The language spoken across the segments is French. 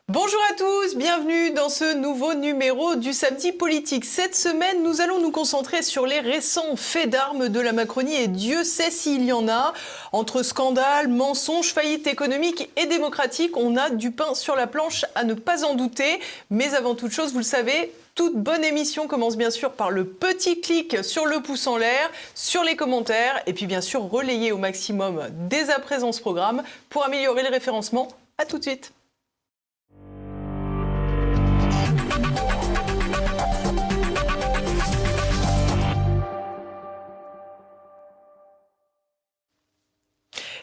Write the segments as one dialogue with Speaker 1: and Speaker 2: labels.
Speaker 1: Bonjour à tous, bienvenue dans ce nouveau numéro du Samedi Politique. Cette semaine, nous allons nous concentrer sur les récents faits d'armes de la Macronie et Dieu sait s'il y en a. Entre scandales, mensonges, faillites économiques et démocratiques, on a du pain sur la planche à ne pas en douter. Mais avant toute chose, vous le savez, toute bonne émission commence bien sûr par le petit clic sur le pouce en l'air, sur les commentaires et puis bien sûr relayer au maximum dès à présent ce programme pour améliorer le référencement. À tout de suite.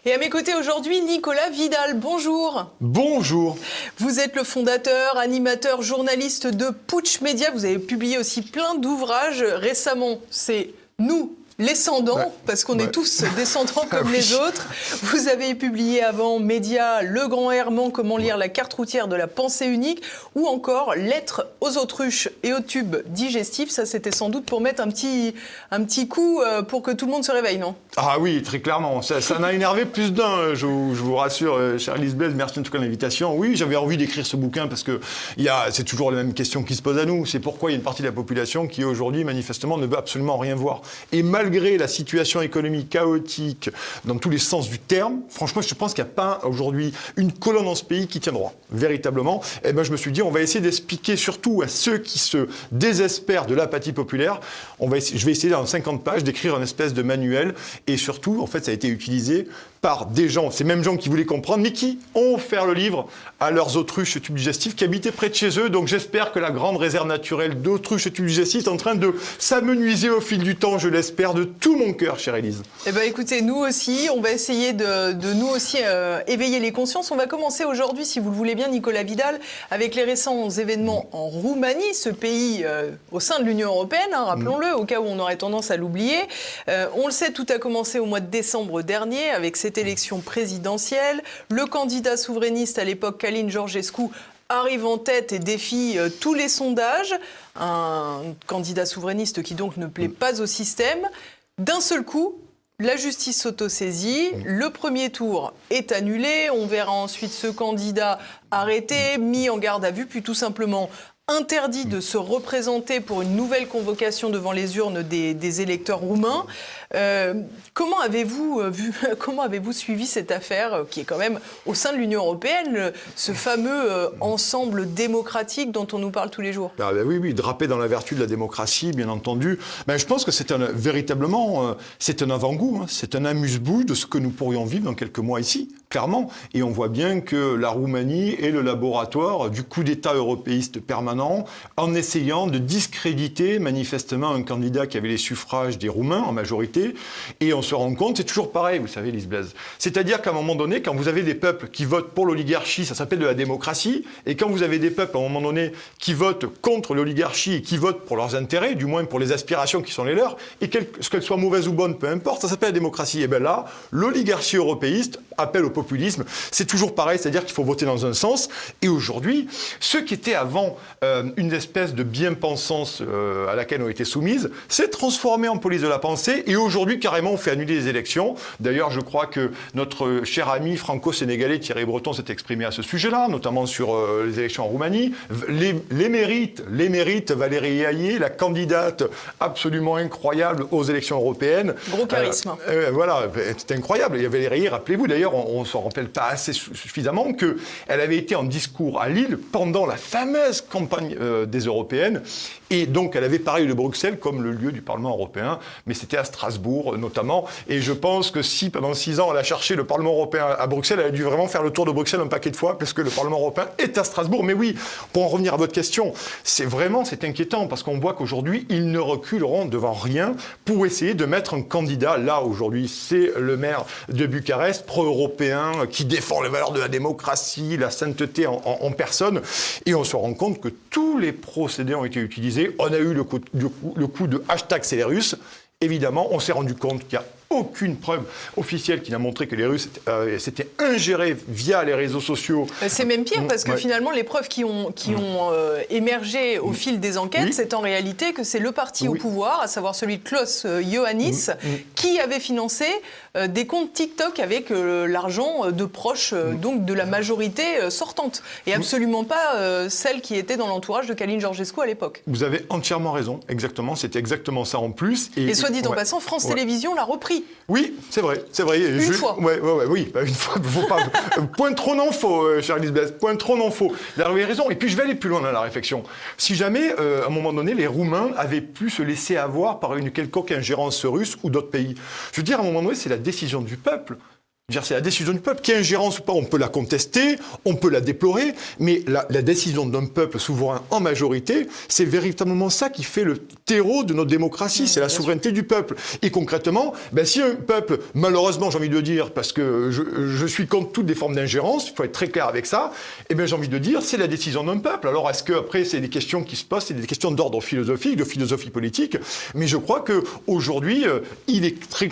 Speaker 1: Et à mes côtés aujourd'hui, Nicolas Vidal. Bonjour.
Speaker 2: Bonjour.
Speaker 1: Vous êtes le fondateur, animateur, journaliste de Putsch Média. Vous avez publié aussi plein d'ouvrages. Récemment, c'est Nous, descendants, parce qu'on est tous descendants comme les autres. Vous avez publié avant Média, Le Grand Herman, comment lire la carte routière de la pensée unique, ou encore Lettres aux autruches et aux tubes digestifs. Ça, c'était sans doute pour mettre un petit coup pour que tout le monde se réveille, non ?
Speaker 2: Ah oui, très clairement. Ça en a énervé plus d'un, je vous rassure, chère Lise Blaise, merci en tout cas de l'invitation. Oui, j'avais envie d'écrire ce bouquin parce que c'est toujours la même question qui se pose à nous. C'est pourquoi il y a une partie de la population qui aujourd'hui, manifestement, ne veut absolument rien voir. Et malgré la situation économique chaotique dans tous les sens du terme, franchement, je pense qu'il n'y a pas aujourd'hui une colonne dans ce pays qui tient droit, véritablement. Et ben, je me suis dit, on va essayer d'expliquer surtout à ceux qui se désespèrent de l'apathie populaire. Je vais essayer dans 50 pages d'écrire une espèce de manuel. Et surtout, en fait, ça a été utilisé par des gens, ces mêmes gens qui voulaient comprendre, mais qui ont offert le livre à leurs autruches tubes digestifs qui habitaient près de chez eux. Donc j'espère que la grande réserve naturelle d'autruches tubes digestifs est en train de s'amenuiser au fil du temps, je l'espère, de tout mon cœur, chère Élise.
Speaker 1: Eh ben, écoutez, nous aussi, on va essayer de nous aussi éveiller les consciences. On va commencer aujourd'hui, si vous le voulez bien, Nicolas Vidal, avec les récents événements en Roumanie, ce pays au sein de l'Union européenne, hein, rappelons-le, au cas où on aurait tendance à l'oublier. On le sait, tout a commencé au mois de décembre dernier avec cette élection présidentielle. Le candidat souverainiste à l'époque, Călin Georgescu, arrive en tête et défie tous les sondages. Un candidat souverainiste qui donc ne plaît pas au système. D'un seul coup, la justice s'autosaisit, le premier tour est annulé, on verra ensuite ce candidat arrêté, mis en garde à vue, puis tout simplement interdit de se représenter pour une nouvelle convocation devant les urnes des électeurs roumains. Comment avez-vous suivi cette affaire qui est quand même au sein de l'Union européenne, ce fameux ensemble démocratique dont on nous parle tous les jours ?
Speaker 2: Oui, drapé dans la vertu de la démocratie, bien entendu. Je pense que véritablement, c'est un avant-goût, hein, c'est un amuse-bouche de ce que nous pourrions vivre dans quelques mois ici, clairement. Et on voit bien que la Roumanie est le laboratoire du coup d'État européiste permanent, en essayant de discréditer manifestement un candidat qui avait les suffrages des Roumains en majorité. Et on se rend compte, c'est toujours pareil, vous savez, Lise Blaise. C'est-à-dire qu'à un moment donné, quand vous avez des peuples qui votent pour l'oligarchie, ça s'appelle de la démocratie. Et quand vous avez des peuples, à un moment donné, qui votent contre l'oligarchie et qui votent pour leurs intérêts, du moins pour les aspirations qui sont les leurs, et qu'elles soient mauvaises ou bonnes, peu importe, ça s'appelle la démocratie. Et bien là, l'oligarchie européiste appelle au populisme. C'est toujours pareil, c'est-à-dire qu'il faut voter dans un sens. Et aujourd'hui, ceux qui étaient avant une espèce de bien-pensance à laquelle on était soumises, s'est transformé en police de la pensée. Et aujourd'hui, carrément, on fait annuler les élections. D'ailleurs, je crois que notre cher ami franco-sénégalais Thierry Breton s'est exprimé à ce sujet-là, notamment sur les élections en Roumanie. L'émérite Valérie Hayer, la candidate absolument incroyable aux élections européennes.
Speaker 1: Gros charisme.
Speaker 2: Voilà, c'est incroyable. Il y avait Valérie Hayer, rappelez-vous, d'ailleurs, on ne s'en rappelle pas assez suffisamment qu'elle avait été en discours à Lille pendant la fameuse campagne des européennes. Et donc, elle avait parlé de Bruxelles comme le lieu du Parlement européen, mais c'était à Strasbourg notamment. Et je pense que si pendant 6 ans, elle a cherché le Parlement européen à Bruxelles, elle a dû vraiment faire le tour de Bruxelles un paquet de fois, parce que le Parlement européen est à Strasbourg. Mais oui, pour en revenir à votre question, c'est inquiétant, parce qu'on voit qu'aujourd'hui, ils ne reculeront devant rien pour essayer de mettre un candidat. Là, aujourd'hui, c'est le maire de Bucarest, pro-européen, qui défend les valeurs de la démocratie, la sainteté en personne. Et on se rend compte que tous les procédés ont été utilisés. On a eu le coup de #Célérus. Évidemment, on s'est rendu compte qu'il n'y a aucune preuve officielle qui n'a montré que les Russes s'étaient ingérés via les réseaux sociaux.
Speaker 1: C'est même pire parce que finalement, les preuves qui ont émergé au fil des enquêtes, c'est en réalité que c'est le parti au pouvoir, à savoir celui de Klaus Iohannis, qui avait financé des comptes TikTok avec l'argent de proches donc de la majorité sortante et absolument pas celle qui était dans l'entourage de Caline Georgescu à l'époque.
Speaker 2: Vous avez entièrement raison, exactement, c'était exactement ça en plus.
Speaker 1: Et soit dit en passant, France Télévisions l'a repris.
Speaker 2: Oui, c'est vrai.
Speaker 1: Une fois.
Speaker 2: Oui, une fois. Faut pas, point trop n'en faut, cher Lisbeth, point trop n'en faut. Vous avez raison. Et puis je vais aller plus loin dans la réflexion. Si jamais, à un moment donné, les Roumains avaient pu se laisser avoir par une quelconque ingérence russe ou d'autres pays, je veux dire, à un moment donné, c'est la décision du peuple. C'est la décision du peuple. Qu'il y ait ingérence ou pas, on peut la contester, on peut la déplorer, mais la décision d'un peuple souverain en majorité, c'est véritablement ça qui fait le terreau de notre démocratie, c'est la souveraineté du peuple. Et concrètement, si un peuple, malheureusement j'ai envie de dire, parce que je suis contre toutes les formes d'ingérence, il faut être très clair avec ça, j'ai envie de dire, c'est la décision d'un peuple. Alors est-ce qu'après c'est des questions qui se posent, c'est des questions d'ordre philosophique, de philosophie politique, mais je crois qu'aujourd'hui, il est très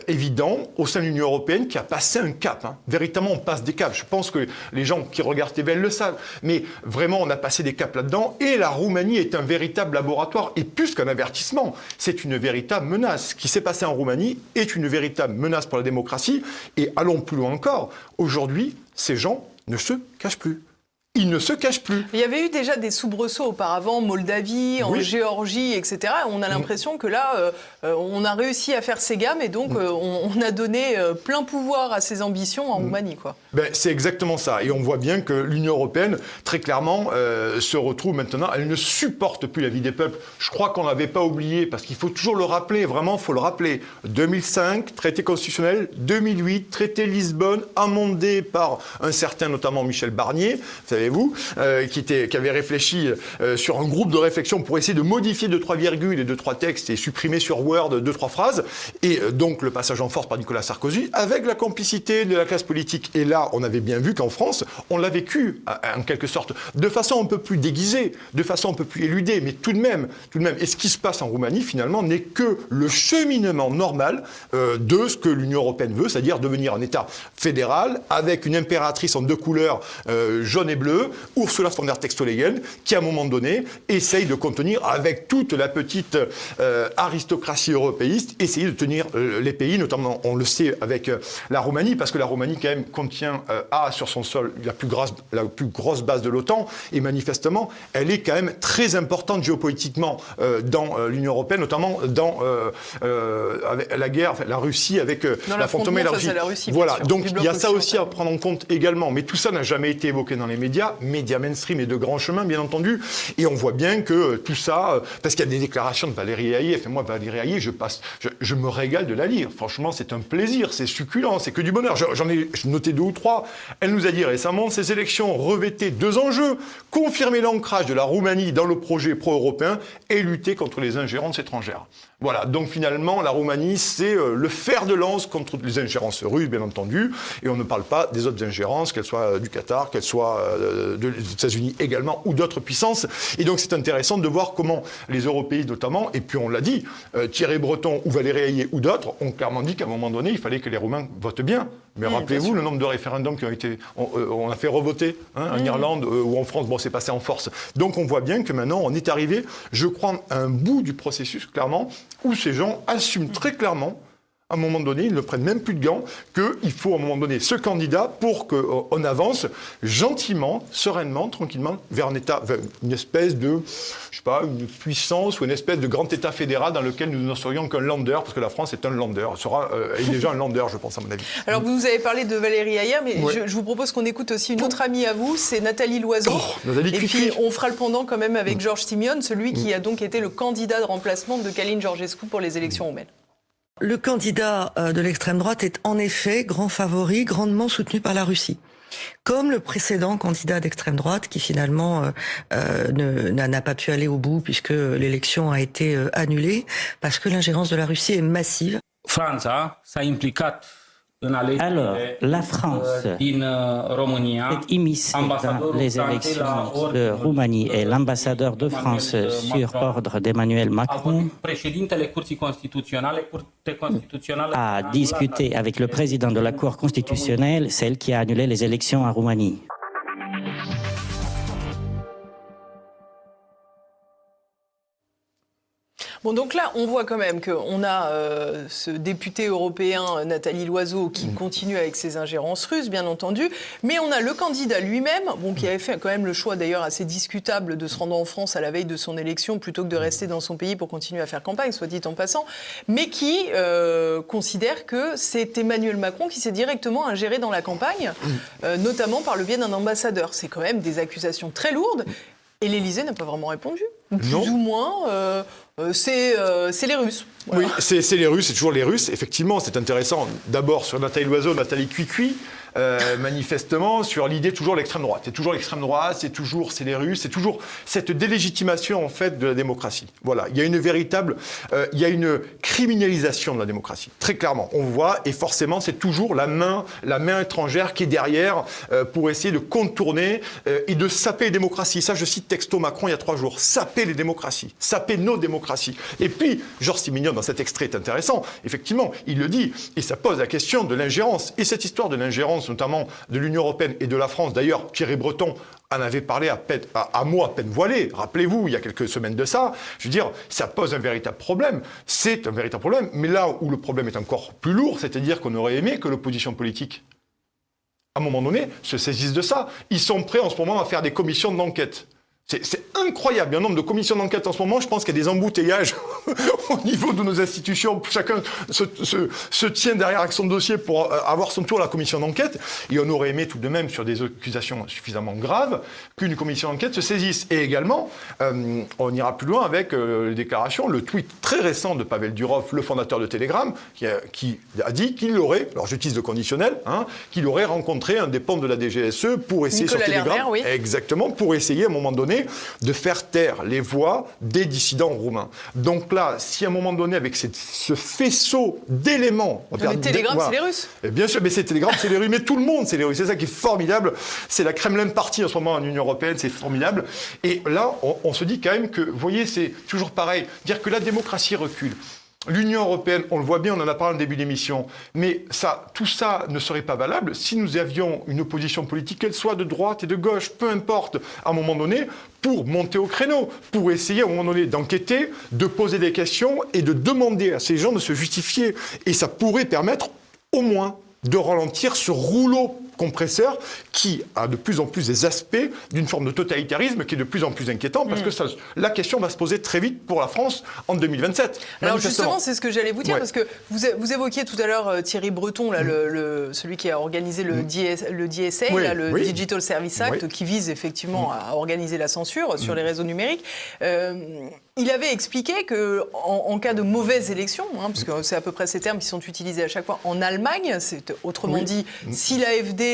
Speaker 2: évident au sein de l'Union européenne qu'il y a passé un cap. Véritablement, on passe des caps. Je pense que les gens qui regardent TVL le savent. Mais vraiment, on a passé des caps là-dedans. Et la Roumanie est un véritable laboratoire. Et plus qu'un avertissement, c'est une véritable menace. Ce qui s'est passé en Roumanie est une véritable menace pour la démocratie. Et allons plus loin encore. Aujourd'hui, ces gens ne se cachent plus. Ils ne se cachent plus.
Speaker 1: Il y avait eu déjà des soubresauts auparavant, en Moldavie, en Géorgie, etc. On a l'impression que là, on a réussi à faire ses gammes et donc on a donné plein pouvoir à ses ambitions en Roumanie, quoi.
Speaker 2: C'est exactement ça. Et on voit bien que l'Union européenne, très clairement, se retrouve maintenant, elle ne supporte plus la vie des peuples. Je crois qu'on ne l'avait pas oublié, parce qu'il faut toujours le rappeler, vraiment, il faut le rappeler. 2005, traité constitutionnel, 2008, traité Lisbonne, amendé par un certain, notamment Michel Barnier, savez-vous, qui avait réfléchi sur un groupe de réflexion pour essayer de modifier 2-3 virgules et 2-3 textes et supprimer sur Word 2-3 phrases. Et donc le passage en force par Nicolas Sarkozy, avec la complicité de la classe politique. Et là, on avait bien vu qu'en France, on l'a vécu, en quelque sorte, de façon un peu plus déguisée, de façon un peu plus éludée, mais tout de même. Et ce qui se passe en Roumanie, finalement, n'est que le cheminement normal de ce que l'Union européenne veut, c'est-à-dire devenir un État fédéral, avec une impératrice en 2 couleurs, jaune et bleu, Ursula von der Leyen, qui, à un moment donné, essaye de contenir, avec toute la petite aristocratie européiste, essayer de tenir les pays, notamment, on le sait, avec la Roumanie, parce que la Roumanie, quand même, contient a sur son sol la plus grosse base de l'OTAN, et manifestement, elle est quand même très importante géopolitiquement dans l'Union européenne, notamment dans avec la guerre, la Russie avec l'affrontement élargi. Voilà, donc il y a ça aussi à prendre en compte également. Mais tout ça n'a jamais été évoqué dans les médias mainstream et de grands chemins, bien entendu. Et on voit bien que tout ça, parce qu'il y a des déclarations de Valérie Haït, et moi, Valérie Haït, je me régale de la lire. Franchement, c'est un plaisir, c'est succulent, c'est que du bonheur. J'en ai noté 2 ou 3. Elle nous a dit récemment, ces élections revêtaient 2 enjeux, confirmer l'ancrage de la Roumanie dans le projet pro-européen et lutter contre les ingérences étrangères. Voilà, donc finalement, la Roumanie, c'est le fer de lance contre les ingérences russes, bien entendu, et on ne parle pas des autres ingérences, qu'elles soient du Qatar, qu'elles soient des États-Unis également, ou d'autres puissances. Et donc c'est intéressant de voir comment les européistes notamment, et puis on l'a dit, Thierry Breton ou Valérie Haït ou d'autres ont clairement dit qu'à un moment donné, il fallait que les Roumains votent bien. Mais rappelez-vous le nombre de référendums qui ont été... On a fait revoter en Irlande ou en France, c'est passé en force. Donc on voit bien que maintenant, on est arrivé, je crois, à un bout du processus, clairement, où ces gens assument très clairement, à un moment donné, ils ne prennent même plus de gants, qu'il faut à un moment donné ce candidat pour qu'on avance gentiment, sereinement, tranquillement, vers un État, vers une espèce de, je sais pas, une puissance ou une espèce de grand État fédéral dans lequel nous n'en serions qu'un lander, parce que la France est un lander, est déjà un lander, je pense, à mon avis.
Speaker 1: Alors vous avez parlé de Valérie Haït, mais je vous propose qu'on écoute aussi une autre amie à vous, c'est Nathalie Loiseau.
Speaker 2: Nathalie,
Speaker 1: et puis on fera le pendant quand même avec Georges Simeone, celui qui a donc été le candidat de remplacement de Caline Georgescu pour les élections roumaines.
Speaker 3: Le candidat de l'extrême droite est en effet grand favori, grandement soutenu par la Russie. Comme le précédent candidat d'extrême droite qui finalement n'a pas pu aller au bout puisque l'élection a été annulée parce que l'ingérence de la Russie est massive.
Speaker 4: Alors, la France est immiscée dans les élections de Roumanie et l'ambassadeur de France sur ordre d'Emmanuel Macron a discuté avec le président de la Cour constitutionnelle, celle qui a annulé les élections en Roumanie.
Speaker 1: Bon, donc là, on voit quand même qu'on a ce député européen, Nathalie Loiseau, qui continue avec ses ingérences russes, bien entendu, mais on a le candidat lui-même, bon, qui avait fait quand même le choix d'ailleurs assez discutable de se rendre en France à la veille de son élection plutôt que de rester dans son pays pour continuer à faire campagne, soit dit en passant, mais qui considère que c'est Emmanuel Macron qui s'est directement ingéré dans la campagne, notamment par le biais d'un ambassadeur. C'est quand même des accusations très lourdes. Et l'Élysée n'a pas vraiment répondu. Plus ou moins, c'est les Russes. Voilà.
Speaker 2: Oui, c'est les Russes, c'est toujours les Russes. Effectivement, c'est intéressant. D'abord, sur Nathalie Loiseau, Nathalie Cuicui, manifestement, sur l'idée toujours l'extrême droite. C'est toujours l'extrême droite, c'est les Russes, c'est toujours cette délégitimation, en fait, de la démocratie. Voilà, il y a une criminalisation de la démocratie, très clairement. On voit, et forcément, c'est toujours la main étrangère qui est derrière pour essayer de contourner et de saper les démocraties. Ça, je cite texto Macron il y a 3 jours. Saper les démocraties, saper nos démocraties. Et puis, Georges Simenon, dans cet extrait, est intéressant. Effectivement, il le dit, et ça pose la question de l'ingérence. Et cette histoire de l'ingérence, notamment de l'Union européenne et de la France, d'ailleurs, Thierry Breton en avait parlé à mots à peine voilés. Rappelez-vous, il y a quelques semaines de ça. Je veux dire, ça pose un véritable problème. C'est un véritable problème. Mais là où le problème est encore plus lourd, c'est-à-dire qu'on aurait aimé que l'opposition politique, à un moment donné, se saisisse de ça. Ils sont prêts en ce moment à faire des commissions d'enquête. C'est incroyable, il y a un nombre de commissions d'enquête en ce moment, je pense qu'il y a des embouteillages au niveau de nos institutions, chacun se tient derrière avec son dossier pour avoir son tour à la commission d'enquête, et on aurait aimé tout de même, sur des accusations suffisamment graves, qu'une commission d'enquête se saisisse. Et également, on ira plus loin avec les déclarations, le tweet très récent de Pavel Durov, le fondateur de Telegram, qui a dit qu'il aurait, alors j'utilise le conditionnel, qu'il aurait rencontré un des pentes de la DGSE pour essayer
Speaker 1: Nicolas
Speaker 2: sur Telegram,
Speaker 1: Lerner, oui.
Speaker 2: Exactement, pour essayer à un moment donné de faire taire les voix des dissidents roumains. Donc là, si à un moment donné, avec ce faisceau d'éléments...
Speaker 1: Les Telegram, voilà. C'est les Russes.
Speaker 2: Et bien sûr, mais c'est Telegram, c'est les Russes, mais tout le monde, c'est les Russes. C'est ça qui est formidable. C'est la Kremlin Party en ce moment en Union européenne, c'est formidable. Et là, on se dit quand même que, vous voyez, c'est toujours pareil, dire que la démocratie recule. L'Union européenne, on le voit bien, on en a parlé en début d'émission, mais tout ça ne serait pas valable si nous avions une opposition politique, qu'elle soit de droite et de gauche, peu importe, à un moment donné, pour monter au créneau, pour essayer à un moment donné d'enquêter, de poser des questions et de demander à ces gens de se justifier. Et ça pourrait permettre au moins de ralentir ce rouleau compresseur qui a de plus en plus des aspects d'une forme de totalitarisme qui est de plus en plus inquiétant parce que la question va se poser très vite pour la France en 2027.
Speaker 1: Alors justement, c'est ce que j'allais vous dire parce que vous évoquiez tout à l'heure Thierry Breton, là, celui qui a organisé le DSA, le Digital Service Act, qui vise effectivement à organiser la censure sur les réseaux numériques. Il avait expliqué qu'en cas de mauvaise élection, parce que c'est à peu près ces termes qui sont utilisés à chaque fois en Allemagne, c'est autrement dit, si l'AfD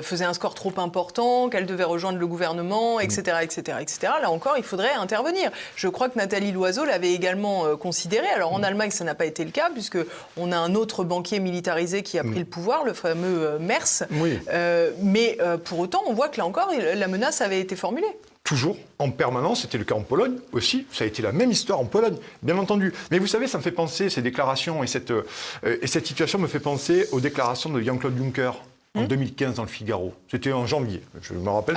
Speaker 1: faisait un score trop important, qu'elle devait rejoindre le gouvernement, etc., etc., etc., là encore, il faudrait intervenir. Je crois que Nathalie Loiseau l'avait également considéré. Alors en Allemagne, ça n'a pas été le cas, puisqu'on a un autre banquier militarisé qui a pris le pouvoir, le fameux Merz. Mais pour autant, on voit que là encore, la menace avait été formulée.
Speaker 2: Toujours, en permanence, c'était le cas en Pologne aussi, ça a été la même histoire en Pologne, bien entendu. Mais vous savez, ça me fait penser, ces déclarations et cette situation me fait penser aux déclarations de Jean-Claude Juncker en 2015 dans le Figaro. C'était en janvier, je me rappelle.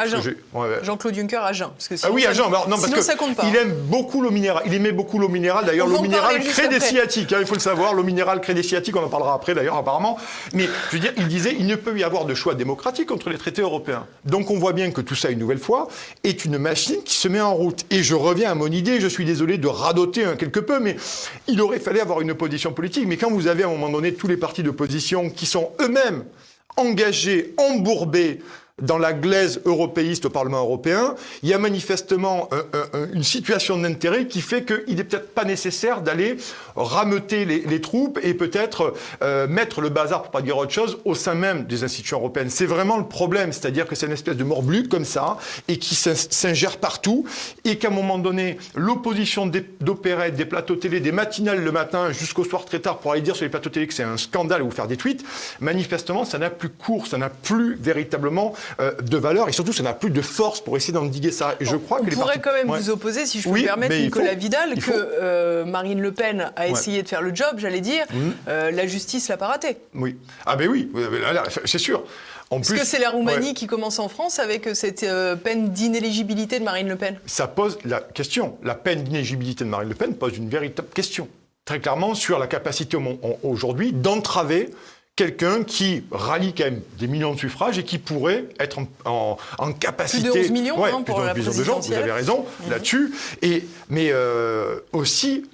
Speaker 1: Jean-Claude Juncker à Jeun.
Speaker 2: Oui, à Jeun, non, parce que
Speaker 1: ça compte pas.
Speaker 2: Il aime beaucoup l'eau minérale, il aimait beaucoup l'eau minérale, d'ailleurs l'eau minérale crée des sciatiques, il faut le savoir, l'eau minérale crée des sciatiques, on en parlera après d'ailleurs apparemment. Mais je veux dire, il disait, il ne peut y avoir de choix démocratique entre les traités européens. Donc on voit bien que tout ça, une nouvelle fois, est une machine qui se met en route. Et je reviens à mon idée, je suis désolé de radoter quelque peu, mais il aurait fallu avoir une opposition politique. Mais quand vous avez à un moment donné tous les partis d'opposition qui sont eux-mêmes engagés, embourbés dans la glaise européiste au Parlement européen, il y a manifestement une situation d'intérêt qui fait qu'il n'est peut-être pas nécessaire d'aller rameuter les troupes et peut-être mettre le bazar, pour pas dire autre chose, au sein même des institutions européennes. C'est vraiment le problème, c'est-à-dire que c'est une espèce de morbleu comme ça, et qui s'ingère partout, et qu'à un moment donné, l'opposition d'opérettes, des plateaux télé, des matinales le matin jusqu'au soir très tard pour aller dire sur les plateaux télé que c'est un scandale ou faire des tweets, manifestement, ça n'a plus cours, ça n'a plus véritablement de valeur, et surtout, ça n'a plus de force pour essayer d'endiguer ça. Et je crois que
Speaker 1: on pourrait quand même vous opposer, si je peux me permettre, Nicolas Vidal, que Marine Le Pen a essayé de faire le job, j'allais dire, la justice l'a pas raté.
Speaker 2: Oui. Ah ben oui, c'est sûr.
Speaker 1: Est-ce que c'est la Roumanie qui commence en France avec cette peine d'inéligibilité de Marine Le Pen?
Speaker 2: Ça pose la question. La peine d'inéligibilité de Marine Le Pen pose une véritable question. Très clairement, sur la capacité aujourd'hui d'entraver quelqu'un qui rallie quand même des millions de suffrages et qui pourrait être en capacité...
Speaker 1: Plus de 11 millions pour la présidentielle.
Speaker 2: Vous avez raison là-dessus. Mais aussi,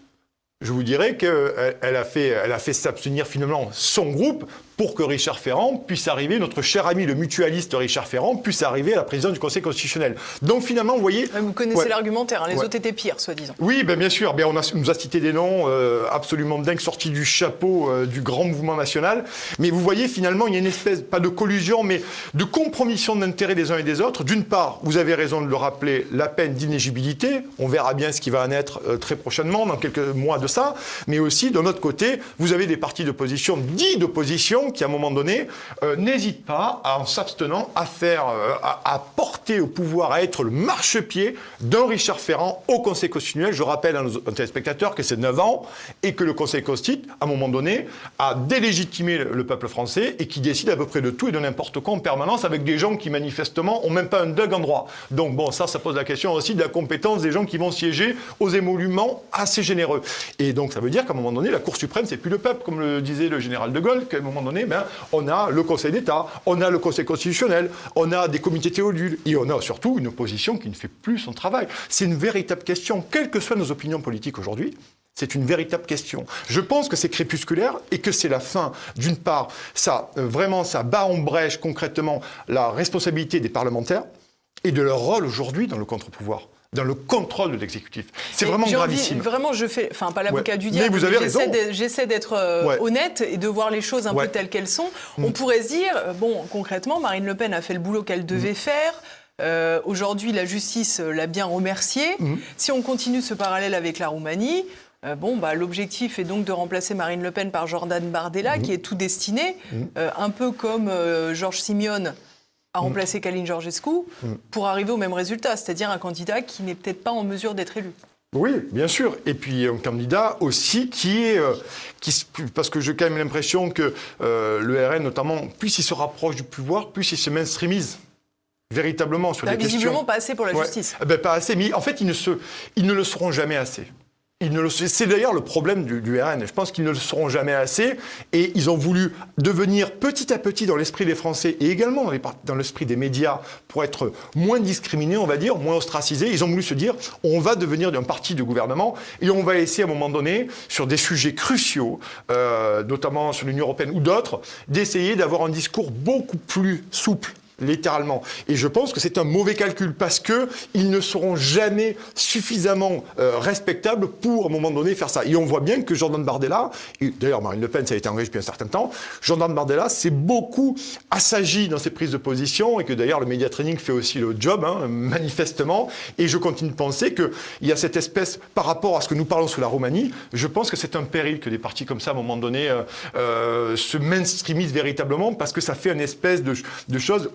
Speaker 2: je vous dirais qu'elle a fait s'abstenir finalement son groupe pour que Richard Ferrand puisse arriver, notre cher ami le mutualiste Richard Ferrand, puisse arriver à la présidence du Conseil constitutionnel. Donc finalement, vous voyez...
Speaker 1: Vous connaissez l'argumentaire, les autres étaient pires, soi-disant.
Speaker 2: Oui, bien sûr. On nous a cité des noms absolument dingues, sortis du chapeau du grand mouvement national. Mais vous voyez, finalement, il y a une espèce, pas de collusion, mais de compromission d'intérêts des uns et des autres. D'une part, vous avez raison de le rappeler, la peine d'inéligibilité. On verra bien ce qui va en être très prochainement, dans quelques mois de ça. Mais aussi, d'un autre côté, vous avez des partis d'opposition, dits d'opposition, qui, à un moment donné, n'hésitent pas, en s'abstenant, à porter au pouvoir, à être le marchepied d'un Richard Ferrand au Conseil constitutionnel. Je rappelle à nos téléspectateurs que c'est 9 ans et que le Conseil constitutionnel, à un moment donné, a délégitimé le peuple français et qui décide à peu près de tout et de n'importe quoi en permanence avec des gens qui, manifestement, n'ont même pas un DUG en droit. Donc, ça pose la question aussi de la compétence des gens qui vont siéger aux émoluments assez généreux. Et donc, ça veut dire qu'à un moment donné, la Cour suprême, c'est plus le peuple, comme le disait le général de Gaulle, qu'à un moment donné, on a le Conseil d'État, on a le Conseil constitutionnel, on a des comités théodules et on a surtout une opposition qui ne fait plus son travail. C'est une véritable question, quelles que soient nos opinions politiques aujourd'hui. C'est une véritable question. Je pense que c'est crépusculaire et que c'est la fin. D'une part, ça bat en brèche concrètement la responsabilité des parlementaires et de leur rôle aujourd'hui dans le contre-pouvoir, dans le contrôle de l'exécutif. C'est vraiment gravissime.
Speaker 1: Vraiment, je fais, pas l'avocat du diable,
Speaker 2: mais vous avez raison.
Speaker 1: J'essaie d'être honnête et de voir les choses un peu telles qu'elles sont. On pourrait se dire, concrètement, Marine Le Pen a fait le boulot qu'elle devait faire. Aujourd'hui, la justice l'a bien remerciée. Si on continue ce parallèle avec la Roumanie, l'objectif est donc de remplacer Marine Le Pen par Jordan Bardella, qui est tout destiné, un peu comme Georges Simeone à remplacer Calin Georgescu, pour arriver au même résultat, c'est-à-dire un candidat qui n'est peut-être pas en mesure d'être élu.
Speaker 2: Oui, bien sûr. Et puis un candidat aussi parce que j'ai quand même l'impression que le RN, notamment, plus il se rapproche du pouvoir, plus il se mainstreamise véritablement sur des questions.
Speaker 1: Visiblement pas assez pour la justice.
Speaker 2: Pas assez, mais en fait, ils ne le seront jamais assez. C'est d'ailleurs le problème du RN. Je pense qu'ils ne le seront jamais assez. Et ils ont voulu devenir petit à petit dans l'esprit des Français et également dans l'esprit des médias pour être moins discriminés, on va dire, moins ostracisés. Ils ont voulu se dire, on va devenir un parti de gouvernement et on va essayer à un moment donné, sur des sujets cruciaux, notamment sur l'Union européenne ou d'autres, d'essayer d'avoir un discours beaucoup plus souple. Littéralement. Et je pense que c'est un mauvais calcul parce qu'ils ne seront jamais suffisamment respectables pour, à un moment donné, faire ça. Et on voit bien que Jordan Bardella, et d'ailleurs Marine Le Pen, ça a été engagé depuis un certain temps, Jordan Bardella s'est beaucoup assagi dans ses prises de position et que d'ailleurs le média training fait aussi le job, manifestement. Et je continue de penser qu'il y a cette espèce, par rapport à ce que nous parlons sur la Roumanie, je pense que c'est un péril que des partis comme ça, à un moment donné, se mainstreamisent véritablement parce que ça fait une espèce de chose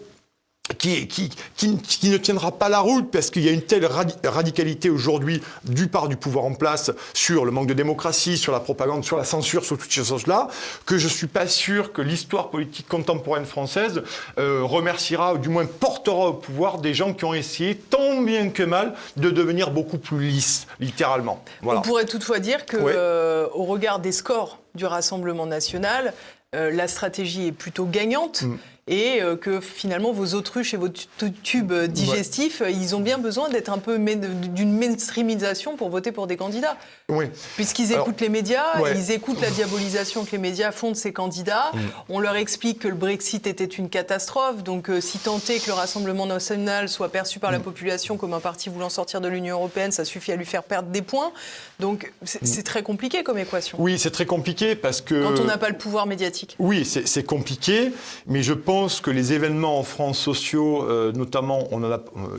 Speaker 2: qui ne tiendra pas la route parce qu'il y a une telle radicalité aujourd'hui du pouvoir en place sur le manque de démocratie, sur la propagande, sur la censure, sur toutes ces choses-là, que je ne suis pas sûr que l'histoire politique contemporaine française remerciera, ou du moins portera au pouvoir des gens qui ont essayé, tant bien que mal, de devenir beaucoup plus lisses, littéralement. Voilà.
Speaker 1: On pourrait toutefois dire que, au regard des scores du Rassemblement national, la stratégie est plutôt gagnante. Et que finalement vos autruches et vos tubes digestifs, ils ont bien besoin d'être un peu d'une mainstreamisation pour voter pour des candidats.
Speaker 2: Oui.
Speaker 1: Puisqu'ils écoutent les médias, ils écoutent la diabolisation que les médias font de ces candidats. On leur explique que le Brexit était une catastrophe, donc si tant est que le Rassemblement national soit perçu par la population comme un parti voulant sortir de l'Union européenne, ça suffit à lui faire perdre des points. Donc c'est très compliqué comme équation.
Speaker 2: Oui, c'est très compliqué parce que...
Speaker 1: Quand on n'a pas le pouvoir médiatique.
Speaker 2: Oui, c'est compliqué, mais je pense que les événements en France sociaux, notamment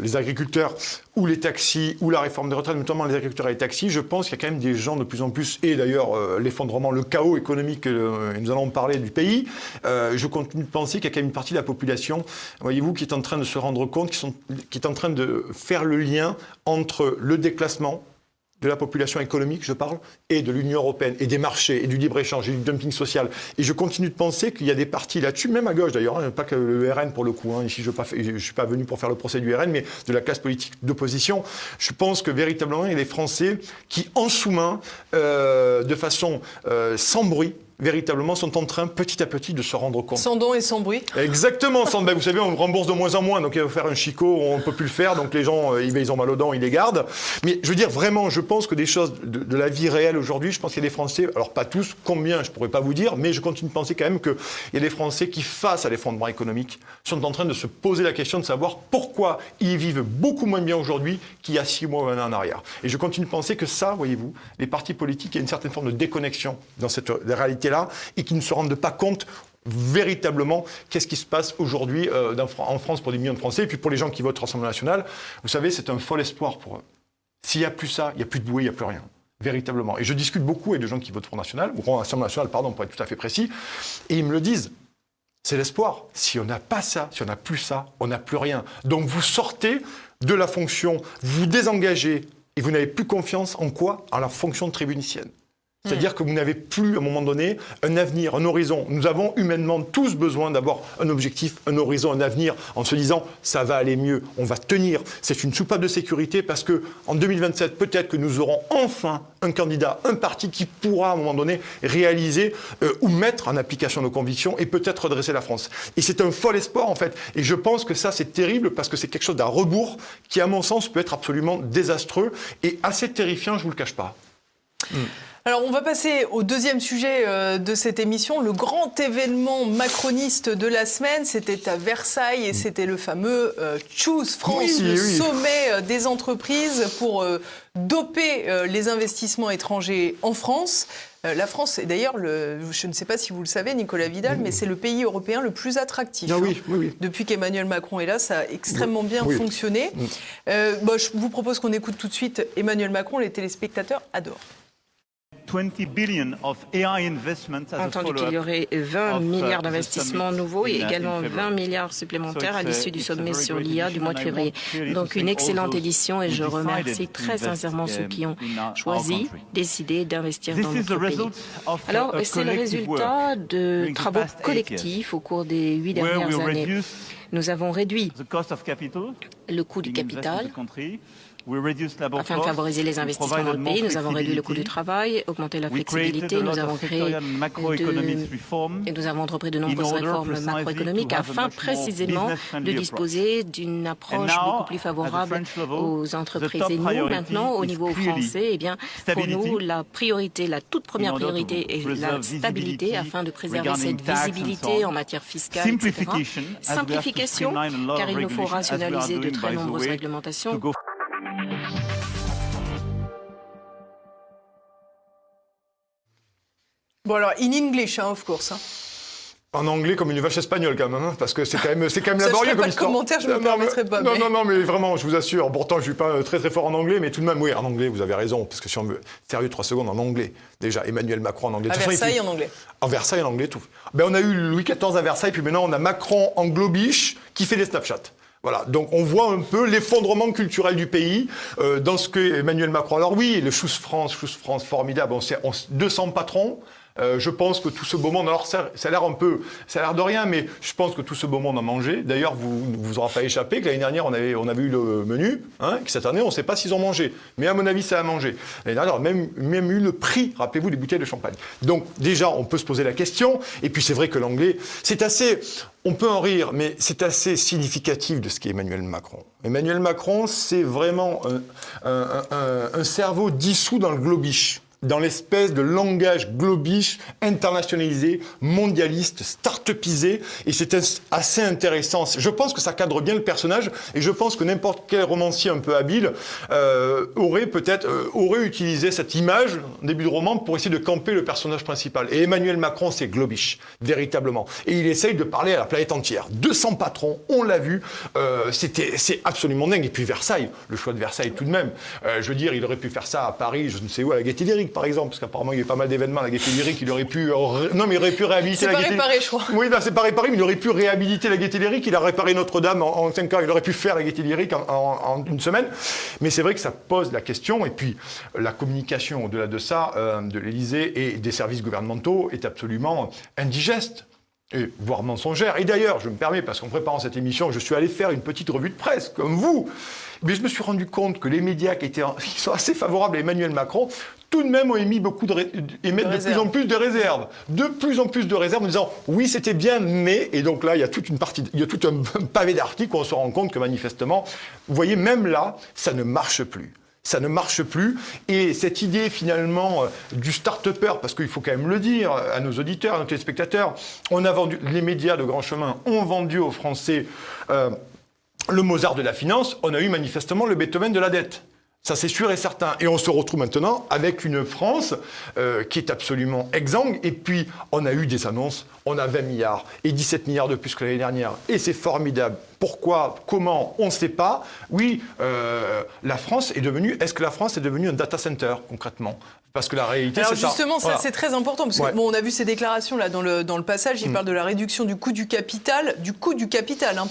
Speaker 2: les agriculteurs ou les taxis, ou la réforme des retraites, notamment les agriculteurs et les taxis, je pense qu'il y a quand même des gens de plus en plus, et d'ailleurs l'effondrement, le chaos économique, nous allons parler du pays, je continue de penser qu'il y a quand même une partie de la population, voyez-vous, qui est en train de se rendre compte, qui est en train de faire le lien entre le déclassement de la population économique, je parle, et de l'Union européenne, et des marchés, et du libre-échange, et du dumping social. Et je continue de penser qu'il y a des partis là-dessus, même à gauche d'ailleurs, hein, pas que le RN pour le coup, hein, ici je ne suis pas venu pour faire le procès du RN, mais de la classe politique d'opposition. Je pense que véritablement, il y a des Français qui, en sous-main, de façon sans bruit, véritablement sont en train petit à petit de se rendre compte.
Speaker 1: Sans don et sans bruit.
Speaker 2: Exactement, sans, vous savez, on rembourse de moins en moins, donc il va faire un chicot, on ne peut plus le faire, donc les gens, ils ont mal aux dents, ils les gardent. Mais je veux dire, vraiment, je pense que des choses de la vie réelle aujourd'hui, je pense qu'il y a des Français, alors pas tous, combien, je ne pourrais pas vous dire, mais je continue de penser quand même qu'il y a des Français qui, face à l'effondrement économique, sont en train de se poser la question de savoir pourquoi ils vivent beaucoup moins bien aujourd'hui qu'il y a 6 mois ou 1 an en arrière. Et je continue de penser que ça, voyez-vous, les partis politiques, il y a une certaine forme de déconnexion dans cette réalité-là, et qui ne se rendent pas compte véritablement qu'est-ce qui se passe aujourd'hui en France pour des millions de Français, et puis pour les gens qui votent Rassemblement National, vous savez, c'est un fol espoir pour eux. S'il n'y a plus ça, il n'y a plus de bouée, il n'y a plus rien. Véritablement. Et je discute beaucoup avec des gens qui votent Front National, ou Rassemblement National, pardon, pour être tout à fait précis, et ils me le disent. C'est l'espoir. Si on n'a pas ça, si on n'a plus ça, on n'a plus rien. Donc vous sortez de la fonction, vous vous désengagez, et vous n'avez plus confiance en quoi ? En la fonction tribunicienne. C'est-à-dire que vous n'avez plus, à un moment donné, un avenir, un horizon. Nous avons humainement tous besoin d'avoir un objectif, un horizon, un avenir, en se disant « ça va aller mieux, on va tenir ». C'est une soupape de sécurité parce qu'en 2027, peut-être que nous aurons enfin un candidat, un parti qui pourra, à un moment donné, réaliser ou mettre en application nos convictions et peut-être redresser la France. Et c'est un fol espoir, en fait. Et je pense que ça, c'est terrible parce que c'est quelque chose d'un rebours qui, à mon sens, peut être absolument désastreux et assez terrifiant, je ne vous le cache pas.
Speaker 1: Alors, on va passer au deuxième sujet de cette émission. Le grand événement macroniste de la semaine, c'était à Versailles et c'était le fameux Choose France, le sommet des entreprises pour doper les investissements étrangers en France. La France est d'ailleurs, je ne sais pas si vous le savez, Nicolas Vidal, mais c'est le pays européen le plus attractif.
Speaker 2: Ah oui, oui, oui.
Speaker 1: Depuis qu'Emmanuel Macron est là, ça a extrêmement bien fonctionné. Je vous propose qu'on écoute tout de suite Emmanuel Macron, les téléspectateurs adorent.
Speaker 5: Entendu qu'il y aurait 20 milliards d'investissements nouveaux et également 20 milliards supplémentaires à l'issue du sommet sur l'IA du mois de février. Donc une excellente édition et je remercie très sincèrement ceux qui ont choisi, décidé d'investir dans notre pays. Alors c'est le résultat de travaux collectifs au cours des 8 dernières années. Nous avons réduit le coût du capital afin de favoriser les investissements dans le pays. Nous avons réduit le coût du travail, augmenté la flexibilité, nous avons et nous avons entrepris de nombreuses réformes macroéconomiques afin précisément de disposer d'une approche beaucoup plus favorable aux entreprises. Et nous, maintenant, au niveau français, eh bien, pour nous, la priorité, la toute première priorité est la stabilité afin de préserver cette visibilité en matière fiscale, etc. Simplification, car il nous faut rationaliser de très nombreuses réglementations.
Speaker 1: Bon alors, in English, of course.
Speaker 2: En anglais comme une vache espagnole quand même, hein, parce que c'est quand même laborieux comme histoire.
Speaker 1: Commentaire, je ne me permettrai pas.
Speaker 2: Non, mais vraiment, je vous assure. Pourtant, je suis pas très très fort en anglais, mais tout de même, oui, en anglais, vous avez raison, parce que si on veut, sérieux, 3 secondes en anglais. Déjà, Emmanuel Macron en anglais.
Speaker 1: À Versailles en anglais.
Speaker 2: En Versailles en anglais, tout. Ben, on a eu Louis XIV à Versailles, puis maintenant on a Macron en globiche qui fait des Snapchats. Voilà, donc on voit un peu l'effondrement culturel du pays dans ce que Emmanuel Macron. Alors oui, le Choose France, formidable. On 200 patrons. Je pense que tout ce beau monde, alors ça a l'air de rien, mais je pense que tout ce beau monde a mangé. D'ailleurs, vous aura pas échappé que l'année dernière, on avait eu le menu, hein, que cette année, on ne sait pas s'ils ont mangé. Mais à mon avis, ça a mangé. L'année dernière, on a même eu le prix, rappelez-vous, des bouteilles de champagne. Donc déjà, on peut se poser la question. Et puis c'est vrai que l'anglais, c'est assez, on peut en rire, mais c'est assez significatif de ce qu'est Emmanuel Macron. Emmanuel Macron, c'est vraiment un cerveau dissous dans le globish, dans l'espèce de langage globish, internationalisé, mondialiste, start-upisé, et c'est assez intéressant. Je pense que ça cadre bien le personnage, et je pense que n'importe quel romancier un peu habile aurait utilisé cette image, en début de roman, pour essayer de camper le personnage principal. Et Emmanuel Macron, c'est globish, véritablement. Et il essaye de parler à la planète entière. 200 patrons, on l'a vu, c'est absolument dingue. Et puis Versailles, le choix de Versailles tout de même. Je veux dire, il aurait pu faire ça à Paris, je ne sais où, à la Gaîté Lyrique, par exemple, parce qu'apparemment il y a pas mal d'événements à la Gaîté Lyrique, il aurait pu réhabiliter la Gaîté.
Speaker 1: C'est pas réparé, je crois.
Speaker 2: Oui, c'est pas réparé, mais il aurait pu réhabiliter la Gaîté Lyrique. Il a réparé Notre-Dame en 5 ans. Il aurait pu faire la Gaîté Lyrique en une semaine. Mais c'est vrai que ça pose la question. Et puis la communication au-delà de ça, de l'Élysée et des services gouvernementaux est absolument indigeste. Et voire mensongère. Et d'ailleurs, je me permets, parce qu'en préparant cette émission, je suis allé faire une petite revue de presse, comme vous. Mais je me suis rendu compte que les médias qui sont assez favorables à Emmanuel Macron, tout de même ont émis émettent de plus en plus de réserves. De plus en plus de réserves en disant « oui, c'était bien, mais… » Et donc là, il y a tout un pavé d'articles où on se rend compte que manifestement, vous voyez, même là, ça ne marche plus. Ça ne marche plus. Et cette idée, finalement, du start-upper, parce qu'il faut quand même le dire à nos auditeurs, à nos téléspectateurs, les médias de grand chemin ont vendu aux Français le Mozart de la finance, on a eu manifestement le Beethoven de la dette. Ça, c'est sûr et certain. Et on se retrouve maintenant avec une France qui est absolument exsangue. Et puis, on a eu des annonces. On a 20 milliards et 17 milliards de plus que l'année dernière. Et c'est formidable. Pourquoi ? Comment ? On ne sait pas. Oui, est-ce que la France est devenue un data center, concrètement ? Parce que la réalité, c'est ça.
Speaker 1: Alors justement, ça,
Speaker 2: voilà.
Speaker 1: C'est très important, parce que on a vu ces déclarations là dans le passage, il parle de la réduction du coût du capital, hein,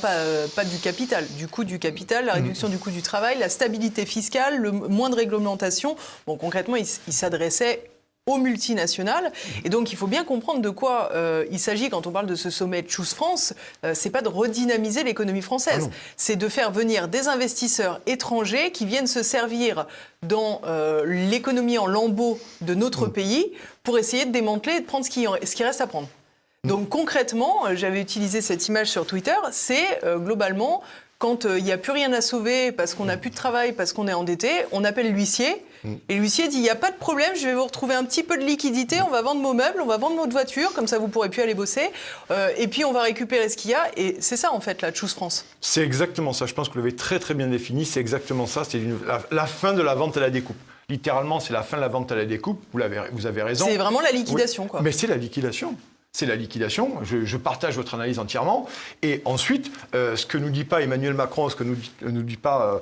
Speaker 1: pas du capital, du coût du capital, la réduction du coût du travail, la stabilité fiscale, le moins de réglementation. Bon, concrètement, il s'adressait aux multinationales. Et donc, il faut bien comprendre de quoi il s'agit quand on parle de ce sommet Choose France. C'est pas de redynamiser l'économie française. C'est de faire venir des investisseurs étrangers qui viennent se servir dans l'économie en lambeaux de notre pays pour essayer de démanteler et de prendre ce qui reste à prendre. Donc, concrètement, j'avais utilisé cette image sur Twitter, c'est globalement, quand il n'y a plus rien à sauver parce qu'on n'a plus de travail, parce qu'on est endetté, on appelle l'huissier. Et l'huissier dit, il n'y a pas de problème, je vais vous retrouver un petit peu de liquidité, on va vendre nos meubles, on va vendre notre voiture, comme ça vous ne pourrez plus aller bosser, et puis on va récupérer ce qu'il y a. Et c'est ça, en fait, la Choose France. C'est
Speaker 2: exactement ça, je pense que vous l'avez très très bien défini, c'est exactement ça, c'est la fin de la vente à la découpe. Littéralement, c'est la fin de la vente à la découpe, vous avez raison.
Speaker 1: C'est vraiment la liquidation, quoi.
Speaker 2: Mais c'est la liquidation. C'est la liquidation, je partage votre analyse entièrement. Et ensuite, ce que nous dit pas Emmanuel Macron, ce que nous dit pas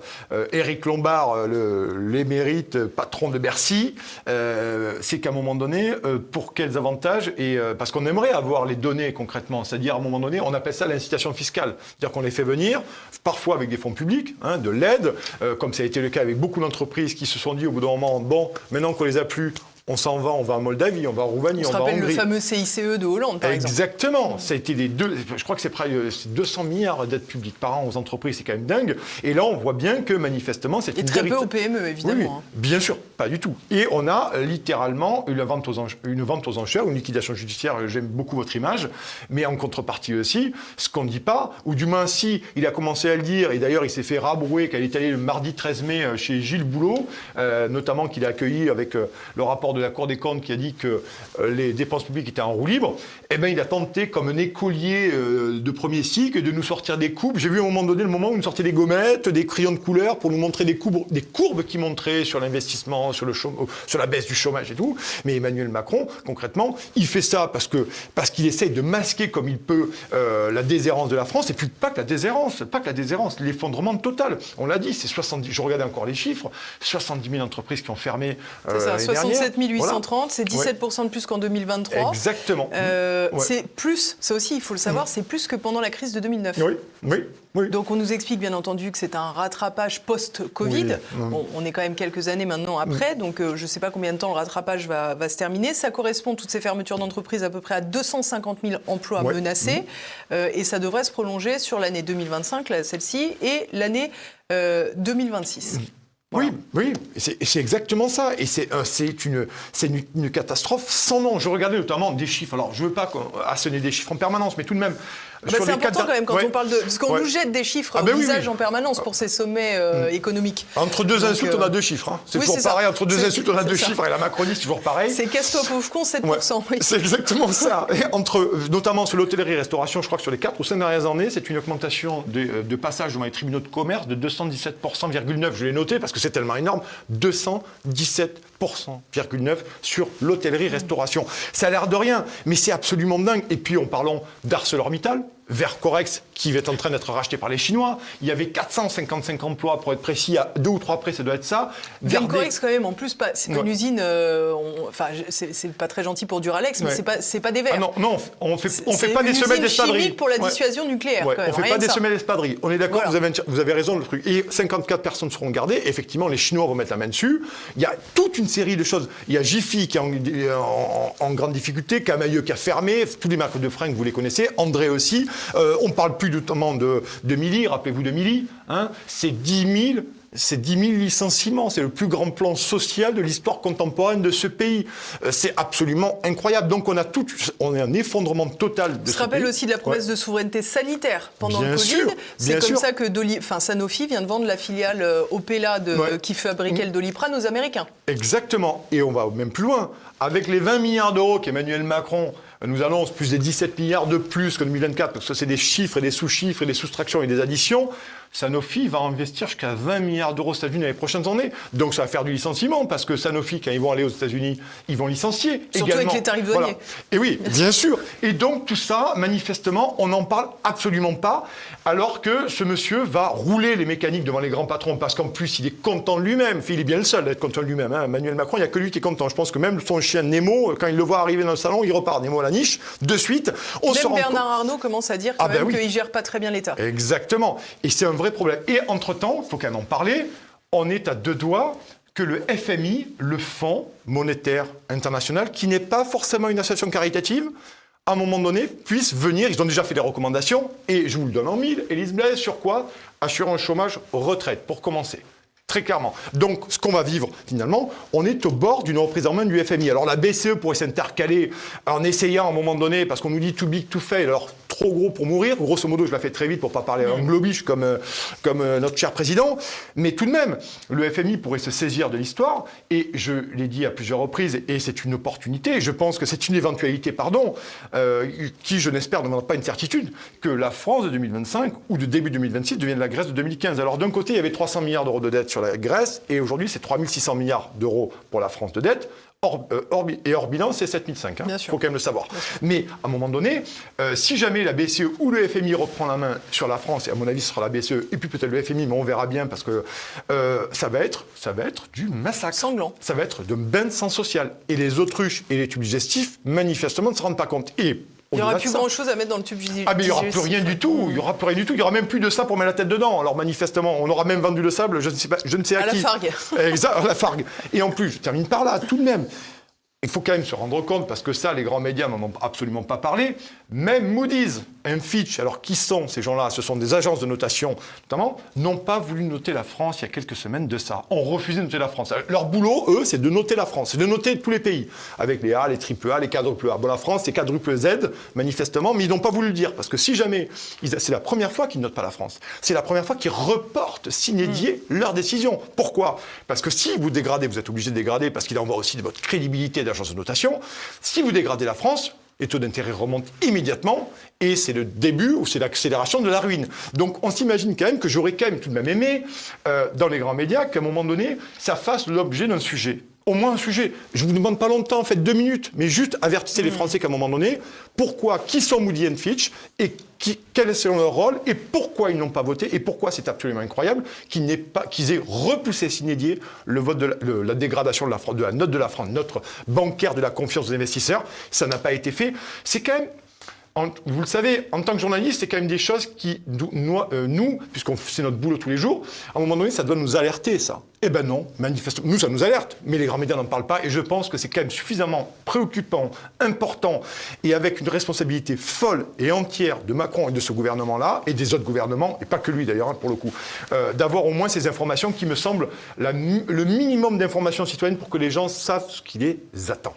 Speaker 2: Éric Lombard, l'émérite patron de Bercy, c'est qu'à un moment donné, pour quels avantages, parce qu'on aimerait avoir les données concrètement, c'est-à-dire à un moment donné, on appelle ça l'incitation fiscale. C'est-à-dire qu'on les fait venir, parfois avec des fonds publics, de l'aide, comme ça a été le cas avec beaucoup d'entreprises qui se sont dit au bout d'un moment, bon, maintenant qu'on les a plus, on s'en va, on va en Moldavie, on va en Roumanie, on va en Hongrie.
Speaker 1: On se rappelle le fameux CICE de Hollande, par exemple.
Speaker 2: Exactement. Ça a été je crois que c'est près de 200 milliards d'aides publiques par an aux entreprises, c'est quand même dingue. Et là, on voit bien que manifestement, c'est une
Speaker 1: très peu aux PME, évidemment.
Speaker 2: Oui, bien sûr, pas du tout. Et on a littéralement une vente aux enchères, une liquidation judiciaire, j'aime beaucoup votre image, mais en contrepartie aussi, ce qu'on ne dit pas, ou du moins si, il a commencé à le dire, et d'ailleurs il s'est fait rabrouer quand il est allé le mardi 13 mai chez Gilles Boulot, notamment qu'il a accueilli avec le rapport de la Cour des comptes qui a dit que les dépenses publiques étaient en roue libre, eh bien il a tenté comme un écolier de premier cycle de nous sortir des coupes. J'ai vu à un moment donné le moment où il nous sortait des gommettes, des crayons de couleur pour nous montrer des courbes qui montraient sur l'investissement, sur la baisse du chômage et tout. Mais Emmanuel Macron, concrètement, il fait ça parce qu'il essaye de masquer comme il peut la déshérence de la France, et puis pas que la déshérence, l'effondrement total. On l'a dit, c'est 70, je regardais encore les chiffres, 70 000 entreprises qui ont fermé l'année dernière.
Speaker 1: 67 830, c'est 17% de plus qu'en 2023.
Speaker 2: Exactement.
Speaker 1: C'est plus, ça aussi il faut le savoir, c'est plus que pendant la crise de 2009.
Speaker 2: Oui.
Speaker 1: Donc on nous explique bien entendu que c'est un rattrapage post-Covid. Bon, on est quand même quelques années maintenant après, donc je ne sais pas combien de temps le rattrapage va se terminer. Ça correspond, toutes ces fermetures d'entreprises, à peu près à 250 000 emplois menacés. Et ça devrait se prolonger sur l'année 2025, celle-ci, et l'année 2026. Voilà.
Speaker 2: Oui, c'est exactement ça. Et c'est une catastrophe sans nom. Je regardais notamment des chiffres. Alors, je ne veux pas assonner des chiffres en permanence, mais tout de même...
Speaker 1: c'est important quand même quand on parle de... Parce qu'on nous jette des chiffres au visage en permanence pour ces sommets économiques.
Speaker 2: Entre deux insultes, on a deux chiffres. Hein. C'est toujours pareil. Entre deux insultes, on a deux chiffres. Et la Macronie, c'est toujours pareil.
Speaker 1: C'est casse-toi pauvre con, 7%. Oui.
Speaker 2: C'est exactement ça. Et notamment sur l'hôtellerie-restauration, je crois que sur les 4 ou 5 dernières années, c'est une augmentation de passage devant les tribunaux de commerce de 217,9%. Je l'ai noté parce que c'est tellement énorme. 217,9% sur l'hôtellerie-restauration. Ça a l'air de rien, mais c'est absolument dingue. Et puis, en parlant d'ArcelorMittal, Vercorex, qui est en train d'être racheté par les Chinois. Il y avait 455 emplois, pour être précis, à 2 ou 3 près, ça doit être ça.
Speaker 1: Vercorex, quand même, en plus, c'est pas une usine... Enfin, c'est pas très gentil pour Duralex, mais c'est pas des verres.
Speaker 2: Ah non, on fait pas des semelles d'espadrilles.
Speaker 1: C'est une chimique pour la dissuasion nucléaire.
Speaker 2: Ouais,
Speaker 1: quand même,
Speaker 2: on fait pas des semelles d'espadrilles. On est d'accord, voilà. Vous avez raison, le truc. Et 54 personnes seront gardées. Effectivement, les Chinois vont mettre la main dessus. Il y a toute une série de choses. Il y a Jiffy qui est en grande difficulté, Camailleux qui a fermé, tous les marques de fringues, vous les connaissez, André aussi. On ne parle plus notamment de Milly, rappelez-vous de Milly. Hein, c'est 10 000 licenciements. C'est le plus grand plan social de l'histoire contemporaine de ce pays. C'est absolument incroyable. Donc on a un effondrement total de ce pays.
Speaker 1: Je rappelle aussi de la promesse de souveraineté sanitaire pendant le Covid. C'est comme ça que Sanofi vient de vendre la filiale Opella qui fabriquait le Doliprane aux Américains.
Speaker 2: Exactement. Et on va même plus loin. Avec les 20 milliards d'euros qu'Emmanuel Macron nous annonce, plus des 17 milliards de plus que 2024, parce que c'est des chiffres et des sous-chiffres et des soustractions et des additions, Sanofi va investir jusqu'à 20 milliards d'euros aux États-Unis dans les prochaines années. Donc ça va faire du licenciement, parce que Sanofi, quand ils vont aller aux États-Unis, ils vont licencier.
Speaker 1: Surtout
Speaker 2: également.
Speaker 1: avec les tarifs douaniers.
Speaker 2: Voilà. Et oui, bien sûr. Et donc tout ça, manifestement, on n'en parle absolument pas, alors que ce monsieur va rouler les mécaniques devant les grands patrons, parce qu'en plus, il est content de lui-même. Il est bien le seul d'être content de lui-même. Hein. Emmanuel Macron, il n'y a que lui qui est content. Je pense que même son chien Nemo, quand il le voit arriver dans le salon, il repart Nemo à la niche, de suite.
Speaker 1: Même Bernard Arnault commence à dire qu'il ne gère pas très bien l'État.
Speaker 2: Exactement. Et c'est un vrai problème. Et entre-temps, il faut quand même en parler, on est à 2 doigts que le FMI, le Fonds monétaire international, qui n'est pas forcément une association caritative, à un moment donné, puisse venir, ils ont déjà fait des recommandations, et je vous le donne en mille, Élise Blaise, sur quoi? Assurance chômage, retraite, pour commencer. Très clairement. Donc, ce qu'on va vivre, finalement, on est au bord d'une reprise en main du FMI. Alors, la BCE pourrait s'intercaler en essayant, à un moment donné, parce qu'on nous dit too big to fail, alors trop gros pour mourir. Grosso modo, je la fais très vite pour ne pas parler en globiche comme notre cher président. Mais tout de même, le FMI pourrait se saisir de l'histoire. Et je l'ai dit à plusieurs reprises, et c'est une opportunité, je pense que c'est une éventualité, qui, je n'espère, ne demande pas une certitude, que la France de 2025 ou de début 2026 devienne la Grèce de 2015. Alors, d'un côté, il y avait 300 milliards d'euros de dette sur la Grèce, et aujourd'hui, c'est 3 600 milliards d'euros pour la France de dette. Hors bilan, c'est 7 500. Il faut quand même le savoir. Mais à un moment donné, si jamais la BCE ou le FMI reprend la main sur la France, et à mon avis, ce sera la BCE, et puis peut-être le FMI, mais on verra bien, parce que ça va être du massacre.
Speaker 1: Sanglant.
Speaker 2: Ça va être de bain de sang social. Et les autruches et les tubes digestifs, manifestement, ne se rendent pas compte. Et
Speaker 1: il n'y aura plus grand-chose à mettre dans le tube digestif.
Speaker 2: Ah, mais il n'y aura plus rien du tout. Il n'y aura plus rien du tout. Il n'y aura même plus de ça pour mettre la tête dedans. Alors, manifestement, on aura même vendu le sable, je ne sais à qui.
Speaker 1: À la Fargue.
Speaker 2: Exact, à la Fargue. Et en plus, je termine par là, tout de même. Il faut quand même se rendre compte, parce que ça, les grands médias n'en ont absolument pas parlé. Même Moody's, Fitch, alors qui sont ces gens-là? Ce sont des agences de notation, notamment, n'ont pas voulu noter la France il y a quelques semaines de ça. Ont refusé de noter la France. Leur boulot, eux, c'est de noter la France. C'est de noter tous les pays, avec les A, les triple A, les quadruple A. Bon, la France, c'est quadruple Z, manifestement, mais ils n'ont pas voulu le dire. Parce que si jamais... C'est la première fois qu'ils ne notent pas la France. C'est la première fois qu'ils reportent, sine die, leurs décisions. Pourquoi? Parce que si vous dégradez, vous êtes obligé de dégrader, parce qu'il en va aussi de votre crédibilité d'agence de notation. Si vous dégradez la France, les taux d'intérêt remontent immédiatement et c'est le début ou c'est l'accélération de la ruine. Donc on s'imagine quand même que j'aurais quand même tout de même aimé, dans les grands médias, qu'à un moment donné, ça fasse l'objet d'un sujet. Au moins un sujet. Je ne vous demande pas longtemps, faites 2 minutes, mais juste avertissez les Français qu'à un moment donné, qui sont Moody's et Fitch et quel est leur rôle et pourquoi ils n'ont pas voté et pourquoi c'est absolument incroyable qu'ils aient repoussé sine die le vote de la dégradation de la note de la France, notre bancaire de la confiance des investisseurs. Ça n'a pas été fait. C'est quand même... Vous le savez, en tant que journaliste, c'est quand même des choses qui, nous, puisqu'on c'est notre boulot tous les jours, à un moment donné, ça doit nous alerter, ça. Eh ben non, manifestement, nous, ça nous alerte, mais les grands médias n'en parlent pas, et je pense que c'est quand même suffisamment préoccupant, important, et avec une responsabilité folle et entière de Macron et de ce gouvernement-là, et des autres gouvernements, et pas que lui d'ailleurs, pour le coup, d'avoir au moins ces informations qui me semblent le minimum d'informations citoyennes pour que les gens savent ce qui les attend.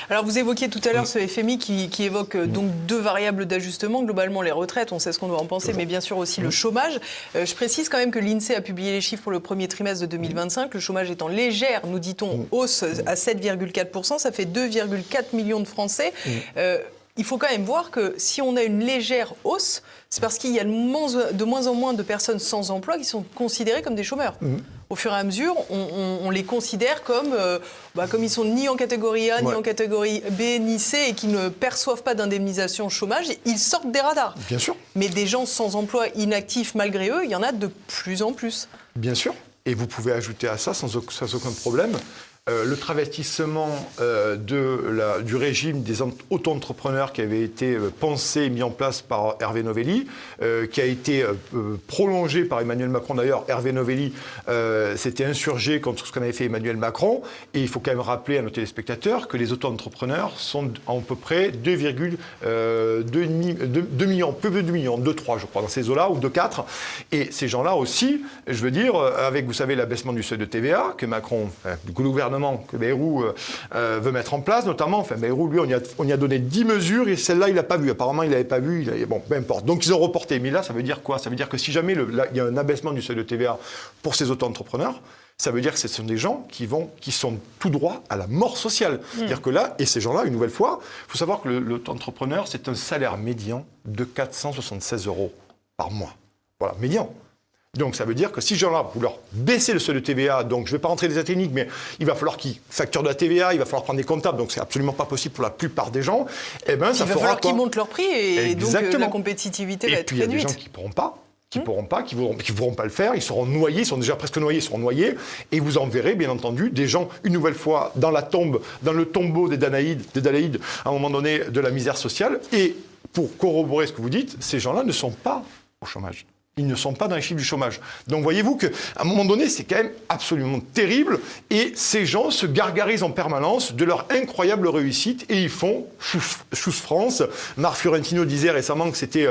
Speaker 1: Alors vous évoquiez tout à l'heure ce FMI qui évoque donc 2 variables d'ajustement, globalement les retraites, on sait ce qu'on doit en penser, mais bien sûr aussi le chômage. Je précise quand même que l'INSEE a publié les chiffres pour le premier trimestre de 2025, le chômage est en légère, nous dit-on, hausse à 7,4%, ça fait 2,4 millions de Français. il faut quand même voir que si on a une légère hausse, c'est parce qu'il y a de moins en moins de personnes sans emploi qui sont considérées comme des chômeurs. Au fur et à mesure, on les considère comme ils sont ni en catégorie A, ni en catégorie B, ni C, et qui ne perçoivent pas d'indemnisation chômage, ils sortent des radars.
Speaker 2: Bien sûr.
Speaker 1: Mais des gens sans emploi, inactifs malgré eux, il y en a de plus en plus.
Speaker 2: Bien sûr. Et vous pouvez ajouter à ça, sans aucun problème, le travestissement du régime des auto-entrepreneurs qui avait été pensé et mis en place par Hervé Novelli, qui a été prolongé par Emmanuel Macron. D'ailleurs, Hervé Novelli s'était insurgé contre ce qu'on avait fait Emmanuel Macron. Et il faut quand même rappeler à nos téléspectateurs que les auto-entrepreneurs sont à peu près 2 millions, peu plus de 2 millions, 2,3 je crois, dans ces eaux-là, ou 2,4. Et ces gens-là aussi, je veux dire, avec, vous savez, l'abaissement du seuil de TVA que Macron, du gouvernement, que Bayrou veut mettre en place, notamment. Enfin, Bayrou, lui, on y a donné 10 mesures et celle-là, il n'a pas vu. Apparemment, il n'avait pas vu. Bon, peu importe. Donc, ils ont reporté. Mais là, ça veut dire quoi? Ça veut dire que si jamais il y a un abaissement du seuil de TVA pour ces auto-entrepreneurs, ça veut dire que ce sont des gens qui sont tout droit à la mort sociale. C'est-à-dire que là, et ces gens-là, une nouvelle fois, il faut savoir que l'auto-entrepreneur, c'est un salaire médian de 476 € par mois. Voilà, médian. Donc ça veut dire que si ces gens-là, vous leur baissez le seuil de TVA, donc je ne vais pas rentrer dans les techniques, mais il va falloir qu'ils facturent de la TVA, il va falloir prendre des comptables, donc c'est absolument pas possible pour la plupart des gens. Eh ben, ça
Speaker 1: il va falloir qu'ils montent leur prix et donc la compétitivité va être réduite.
Speaker 2: Et puis il y a des gens qui ne pourront pas le faire, ils seront noyés, ils sont déjà presque noyés, ils seront noyés, et vous en verrez bien entendu des gens, une nouvelle fois, dans le tombeau des Danaïdes, à un moment donné, de la misère sociale. Et pour corroborer ce que vous dites, ces gens-là ne sont pas au chômage. Ils ne sont pas dans les chiffres du chômage. Donc voyez-vous qu'à un moment donné, c'est quand même absolument terrible. Et ces gens se gargarisent en permanence de leur incroyable réussite. Et ils font Choose France. Marc Fiorentino disait récemment que c'était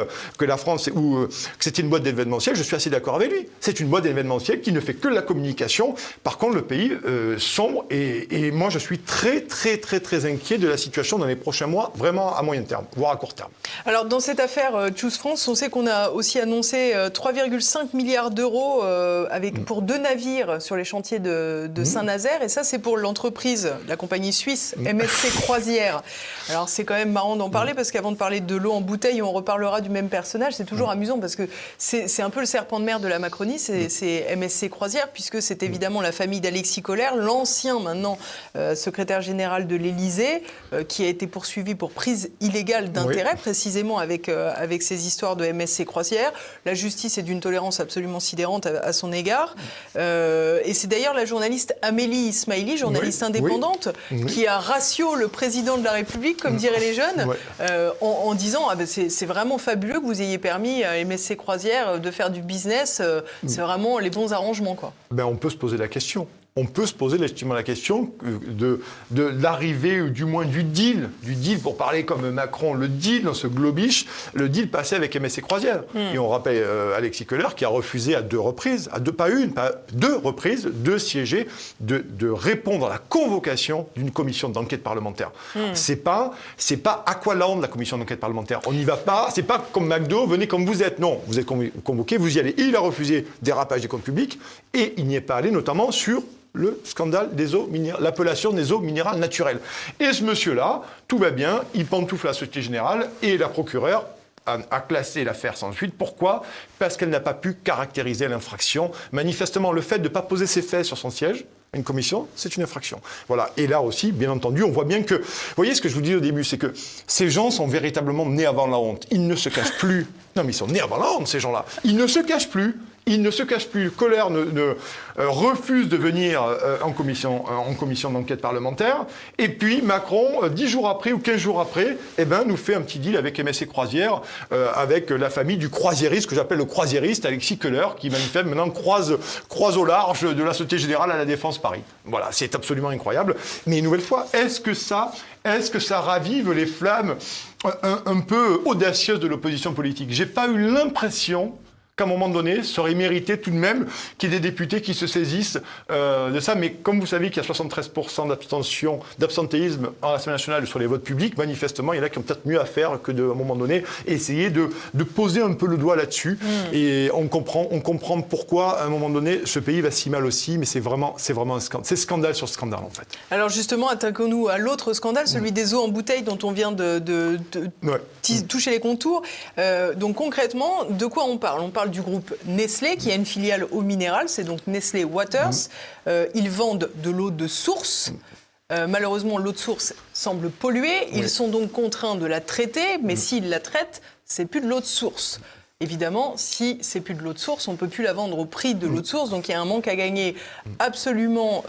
Speaker 2: une boîte d'événementiel. Je suis assez d'accord avec lui. C'est une boîte d'événementiel qui ne fait que de la communication. Par contre, le pays sombre. Et moi, je suis très, très, très, très inquiet de la situation dans les prochains mois, vraiment à moyen terme, voire à court terme.
Speaker 1: Alors, dans cette affaire Choose France, on sait qu'on a aussi annoncé 3,5 milliards d'euros pour 2 navires sur les chantiers de Saint-Nazaire. Et ça, c'est pour l'entreprise, la compagnie suisse MSC Croisières. Alors, c'est quand même marrant d'en parler parce qu'avant de parler de l'eau en bouteille, on reparlera du même personnage. C'est toujours amusant parce que c'est un peu le serpent de mer de la Macronie, c'est MSC Croisières, puisque c'est évidemment la famille d'Alexis Kohler, l'ancien maintenant secrétaire général de l'Élysée, qui a été poursuivi pour prise illégale d'intérêt, précisément avec ces histoires de MSC Croisières. La justice est d'une tolérance absolument sidérante à son égard. Et c'est d'ailleurs la journaliste Amélie Ismaili, journaliste indépendante, qui a ratio le président de la République, comme diraient les jeunes, en disant c'est vraiment fabuleux que vous ayez permis à MSC Croisières de faire du business. C'est vraiment les bons arrangements, quoi.
Speaker 2: On peut se poser la question. On peut se poser légitimement la question de l'arrivée, ou du moins du deal, pour parler comme Macron, le deal dans ce globish, le deal passé avec MSC Croisières. Et on rappelle Alexis Kohler qui a refusé à 2 reprises, pas 2 reprises, de siéger, de répondre à la convocation d'une commission d'enquête parlementaire. C'est pas Aqualand, la commission d'enquête parlementaire. On n'y va pas, c'est pas comme McDo, venez comme vous êtes. Non, vous êtes convoqué, vous y allez. Il a refusé dérapage des comptes publics et il n'y est pas allé, notamment sur le scandale des eaux minérales, l'appellation des eaux minérales naturelles. Et ce monsieur-là, tout va bien, il pantoufle la Société Générale et la procureure a classé l'affaire sans suite. Pourquoi? Parce qu'elle n'a pas pu caractériser l'infraction. Manifestement, le fait de ne pas poser ses faits sur son siège, une commission, c'est une infraction. Voilà. Et là aussi, bien entendu, on voit bien que... Vous voyez ce que je vous dis au début, c'est que ces gens sont véritablement nés avant la honte. Ils ne se cachent plus. Non, mais ils sont nés avant la honte, ces gens-là. Ils ne se cachent plus. Kohler refuse de venir en commission d'enquête parlementaire. Et puis Macron, 10 jours après ou 15 jours après, nous fait un petit deal avec MSC Croisières, avec la famille du croisiériste, que j'appelle le croisiériste, Alexis Kohler, qui manifeste maintenant croise au large de la Société Générale à la Défense Paris. Voilà, c'est absolument incroyable. Mais une nouvelle fois, est-ce que ça ravive les flammes un peu audacieuses de l'opposition politique? J'ai pas eu l'impression qu'à un moment donné, ça aurait mérité tout de même qu'il y ait des députés qui se saisissent de ça. Mais comme vous savez qu'il y a 73% d'absentéisme à l'Assemblée nationale sur les votes publics, manifestement, il y en a qui ont peut-être mieux à faire que, à un moment donné, essayer de poser un peu le doigt là-dessus. Et on comprend pourquoi, à un moment donné, ce pays va si mal aussi. Mais c'est vraiment un scandale. C'est scandale sur scandale, en fait.
Speaker 1: Alors justement, attaquons-nous à l'autre scandale, celui des eaux en bouteille dont on vient de toucher les contours. Donc concrètement, de quoi on parle ? On parle du groupe Nestlé, qui a une filiale eau minérale, c'est donc Nestlé Waters. Ils vendent de l'eau de source. Malheureusement, l'eau de source semble polluer. Ils sont donc contraints de la traiter, mais s'ils la traitent, c'est plus de l'eau de source. Évidemment, si c'est plus de l'eau de source, on ne peut plus la vendre au prix de l'eau de source. Donc il y a un manque à gagner absolument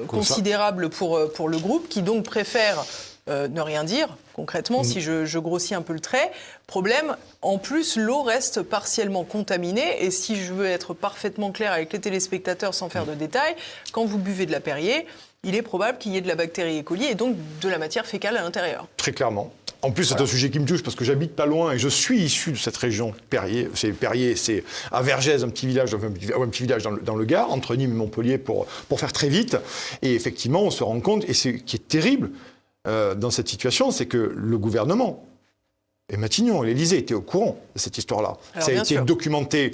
Speaker 1: considérable pour le groupe, qui donc préfère ne rien dire, concrètement, si je grossis un peu le trait. Problème, en plus, l'eau reste partiellement contaminée. Et si je veux être parfaitement clair avec les téléspectateurs sans faire de détails, quand vous buvez de la Perrier, il est probable qu'il y ait de la bactérie E. coli et donc de la matière fécale à l'intérieur.
Speaker 2: Très clairement. En plus, c'est un sujet qui me touche parce que j'habite pas loin et je suis issu de cette région Perrier. C'est à Vergès, un petit village dans le Gard, entre Nîmes et Montpellier pour faire très vite. Et effectivement, on se rend compte, et ce qui est terrible dans cette situation, c'est que le gouvernement et Matignon, l'Élysée étaient au courant de cette histoire-là. Ça a été documenté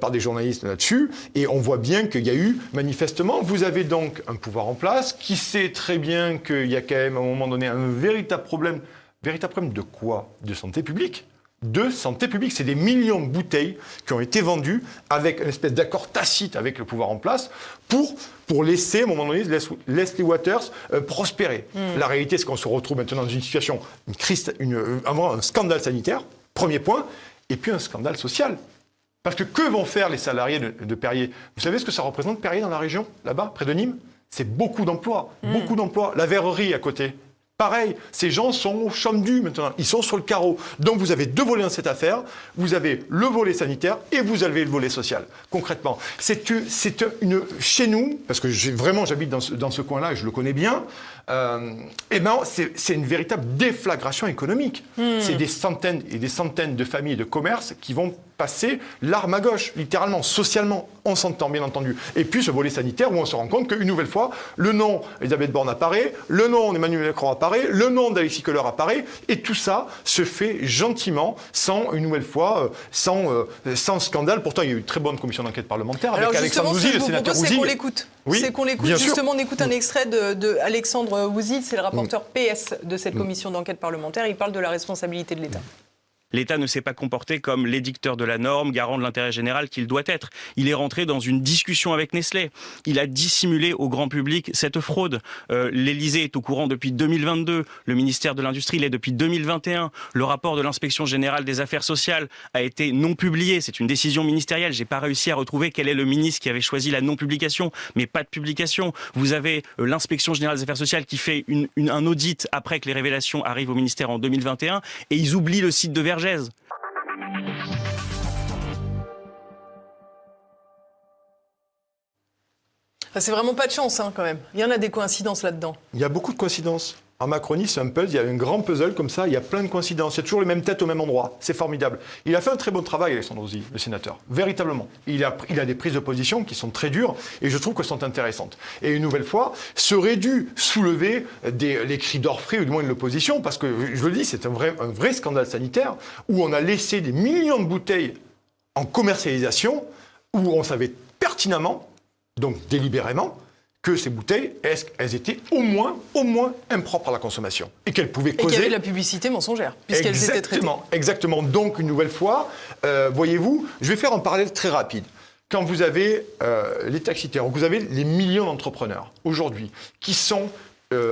Speaker 2: par des journalistes là-dessus, et on voit bien qu'il y a eu, manifestement, vous avez donc un pouvoir en place qui sait très bien qu'il y a quand même, à un moment donné, un véritable problème. Véritable problème de quoi ? De santé publique. De santé publique. C'est des millions de bouteilles qui ont été vendues avec une espèce d'accord tacite avec le pouvoir en place pour laisser, à un moment donné, Nestlé Waters prospérer. La réalité, c'est qu'on se retrouve maintenant dans une situation, un scandale sanitaire, premier point, et puis un scandale social. Parce que vont faire les salariés de Perrier ? Vous savez ce que ça représente, Perrier, dans la région, là-bas, près de Nîmes ? C'est beaucoup d'emplois. Beaucoup d'emplois. La verrerie à côté. Pareil, ces gens sont au chômage dû maintenant, ils sont sur le carreau. Donc vous avez deux volets dans cette affaire, vous avez le volet sanitaire et vous avez le volet social. Concrètement, chez nous, parce que j'habite dans ce coin-là et je le connais bien, c'est une véritable déflagration économique. C'est des centaines et des centaines de familles et de commerces qui vont passer l'arme à gauche, littéralement, socialement, on s'entend bien entendu. Et puis ce volet sanitaire où on se rend compte qu'une nouvelle fois, le nom d'Elisabeth Borne apparaît, le nom d'Emmanuel Macron apparaît, le nom d'Alexis Kohler apparaît, et tout ça se fait gentiment, sans scandale. Pourtant, il y a eu une très bonne commission d'enquête parlementaire avec Alexandre Ouzil, le sénateur Ouzil.
Speaker 1: C'est qu'on l'écoute. Oui, c'est qu'on l'écoute. Justement, on écoute un extrait de Alexandre Ouzil, c'est le rapporteur PS de cette commission d'enquête parlementaire. Il parle de la responsabilité de l'État.
Speaker 6: L'État ne s'est pas comporté comme l'édicteur de la norme, garant de l'intérêt général qu'il doit être. Il est rentré dans une discussion avec Nestlé. Il a dissimulé au grand public cette fraude. L'Élysée est au courant depuis 2022. Le ministère de l'Industrie l'est depuis 2021. Le rapport de l'Inspection générale des affaires sociales a été non publié. C'est une décision ministérielle. J'ai pas réussi à retrouver quel est le ministre qui avait choisi la non-publication, mais pas de publication. Vous avez l'Inspection générale des affaires sociales qui fait un audit après que les révélations arrivent au ministère en 2021 et ils oublient le site de Vergès.
Speaker 1: C'est vraiment pas de chance, quand même. Il y en a des coïncidences là-dedans.
Speaker 2: Il y a beaucoup de coïncidences. En Macronie, c'est un puzzle, il y a un grand puzzle comme ça, il y a plein de coïncidences. Il y a toujours les mêmes têtes au même endroit. C'est formidable. Il a fait un très bon travail, Alexandre Ouzil, le sénateur. Véritablement. Il a des prises de position qui sont très dures et je trouve qu'elles sont intéressantes. Et une nouvelle fois, serait dû soulever les cris d'orfraie, ou du moins de l'opposition, parce que, je le dis, c'est un vrai scandale sanitaire où on a laissé des millions de bouteilles en commercialisation, où on savait pertinemment, donc délibérément, que ces bouteilles, elles étaient au moins impropres à la consommation. Et qu'elles pouvaient causer...
Speaker 1: Et qu'il y avait de la publicité mensongère, puisqu'elles étaient traitées.
Speaker 2: Exactement. Donc, une nouvelle fois, voyez-vous, je vais faire un parallèle très rapide. Quand vous avez les taxitaires, vous avez les millions d'entrepreneurs, aujourd'hui, qui sont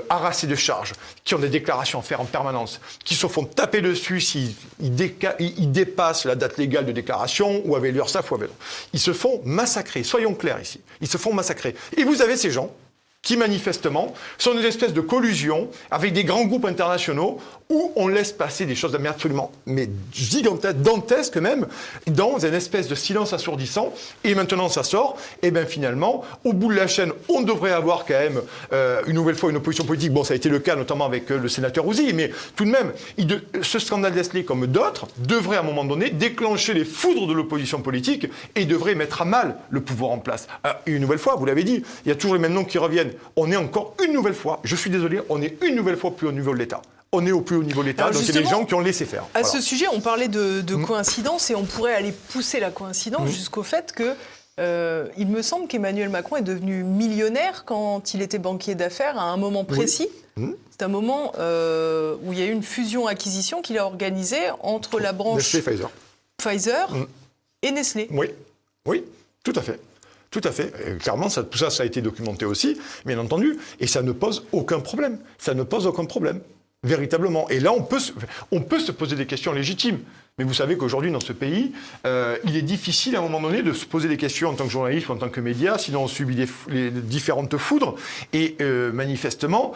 Speaker 2: harassés de charges, qui ont des déclarations à faire en permanence, qui se font taper dessus s'ils dépassent la date légale de déclaration, ou avec l'URSSAF, ou avec l'autre. Ils se font massacrer, soyons clairs ici. Ils se font massacrer. Et vous avez ces gens qui, manifestement, sont une espèce de collusion avec des grands groupes internationaux où on laisse passer des choses absolument gigantesques, dantesques même, dans une espèce de silence assourdissant. Et maintenant, ça sort. Et bien finalement, au bout de la chaîne, on devrait avoir quand même une nouvelle fois une opposition politique. Bon, ça a été le cas notamment avec le sénateur Rouzy, mais tout de même, ce scandale Nestlé, comme d'autres, devrait à un moment donné déclencher les foudres de l'opposition politique et devrait mettre à mal le pouvoir en place. Une nouvelle fois, vous l'avez dit, il y a toujours les mêmes noms qui reviennent. On est encore une nouvelle fois, je suis désolé, on est une nouvelle fois plus au niveau de l'État. On est au plus haut niveau de l'État, donc il y a des gens qui ont laissé faire.
Speaker 1: À ce sujet, on parlait de coïncidence et on pourrait aller pousser la coïncidence jusqu'au fait que il me semble qu'Emmanuel Macron est devenu millionnaire quand il était banquier d'affaires à un moment précis. C'est un moment où il y a eu une fusion-acquisition qu'il a organisée entre la branche Pfizer et Nestlé.
Speaker 2: Oui, tout à fait. Tout à fait. Et clairement, tout ça a été documenté aussi, bien entendu, et ça ne pose aucun problème. Ça ne pose aucun problème. Véritablement. Et là, on peut se poser des questions légitimes. Mais vous savez qu'aujourd'hui, dans ce pays, il est difficile à un moment donné de se poser des questions en tant que journaliste ou en tant que média, sinon on subit les différentes foudres. Et manifestement,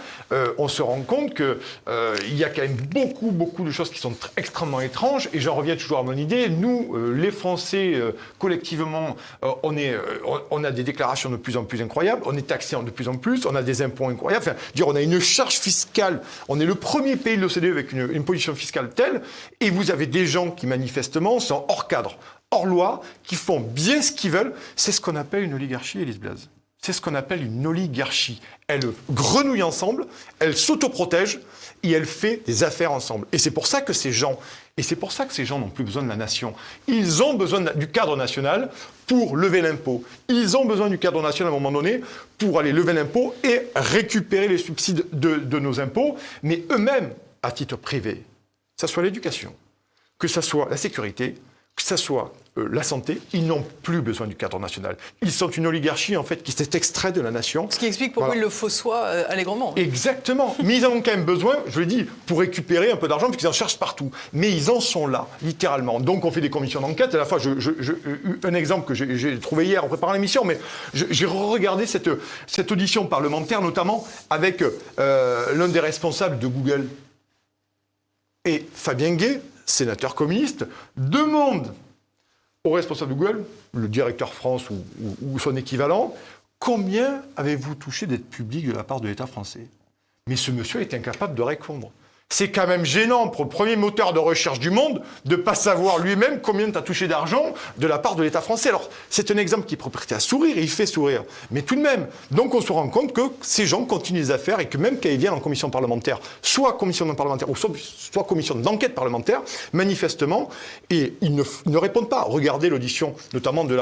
Speaker 2: on se rend compte qu'il y a quand même beaucoup de choses qui sont extrêmement étranges. Et j'en reviens toujours à mon idée. Nous, les Français, collectivement, on a des déclarations de plus en plus incroyables. On est taxés de plus en plus. On a des impôts incroyables. Enfin, on a une charge fiscale. On est le premier pays de l'OCDE avec une position fiscale telle. Et vous avez des gens qui manifestement sont hors cadre, hors loi, qui font bien ce qu'ils veulent. C'est ce qu'on appelle une oligarchie, Élise Blaze. C'est ce qu'on appelle une oligarchie. Elle grenouille ensemble, elle s'autoprotège et elle fait des affaires ensemble. Et c'est pour ça que ces gens n'ont plus besoin de la nation. Ils ont besoin du cadre national pour lever l'impôt. Ils ont besoin du cadre national à un moment donné pour aller lever l'impôt et récupérer les subsides de nos impôts. Mais eux-mêmes, à titre privé, que ce soit l'éducation, que ce soit la sécurité, que ce soit la santé, ils n'ont plus besoin du cadre national. Ils sont une oligarchie, en fait, qui s'est extraite de la nation.
Speaker 1: Ce qui explique pourquoi ils le fossoient allègrement.
Speaker 2: Exactement. Mais ils en ont quand même besoin, je le dis, pour récupérer un peu d'argent, parce qu'ils en cherchent partout. Mais ils en sont là, littéralement. Donc on fait des commissions d'enquête. À la fois, un exemple que j'ai trouvé hier en préparant l'émission, mais j'ai regardé cette audition parlementaire, notamment avec l'un des responsables de Google. Et Fabien Gay, sénateur communiste, demande au responsable de Google, le directeur France ou son équivalent, combien avez-vous touché d'aides publiques de la part de l'État français? Mais ce monsieur est incapable de répondre. C'est quand même gênant pour le premier moteur de recherche du monde de ne pas savoir lui-même combien tu as touché d'argent de la part de l'État français. Alors, c'est un exemple qui est prêté à sourire et il fait sourire. Mais tout de même, donc on se rend compte que ces gens continuent les affaires et que même quand ils viennent en commission parlementaire, soit commission parlementaire ou soit commission d'enquête parlementaire, manifestement, et ils ne répondent pas. Regardez l'audition, notamment de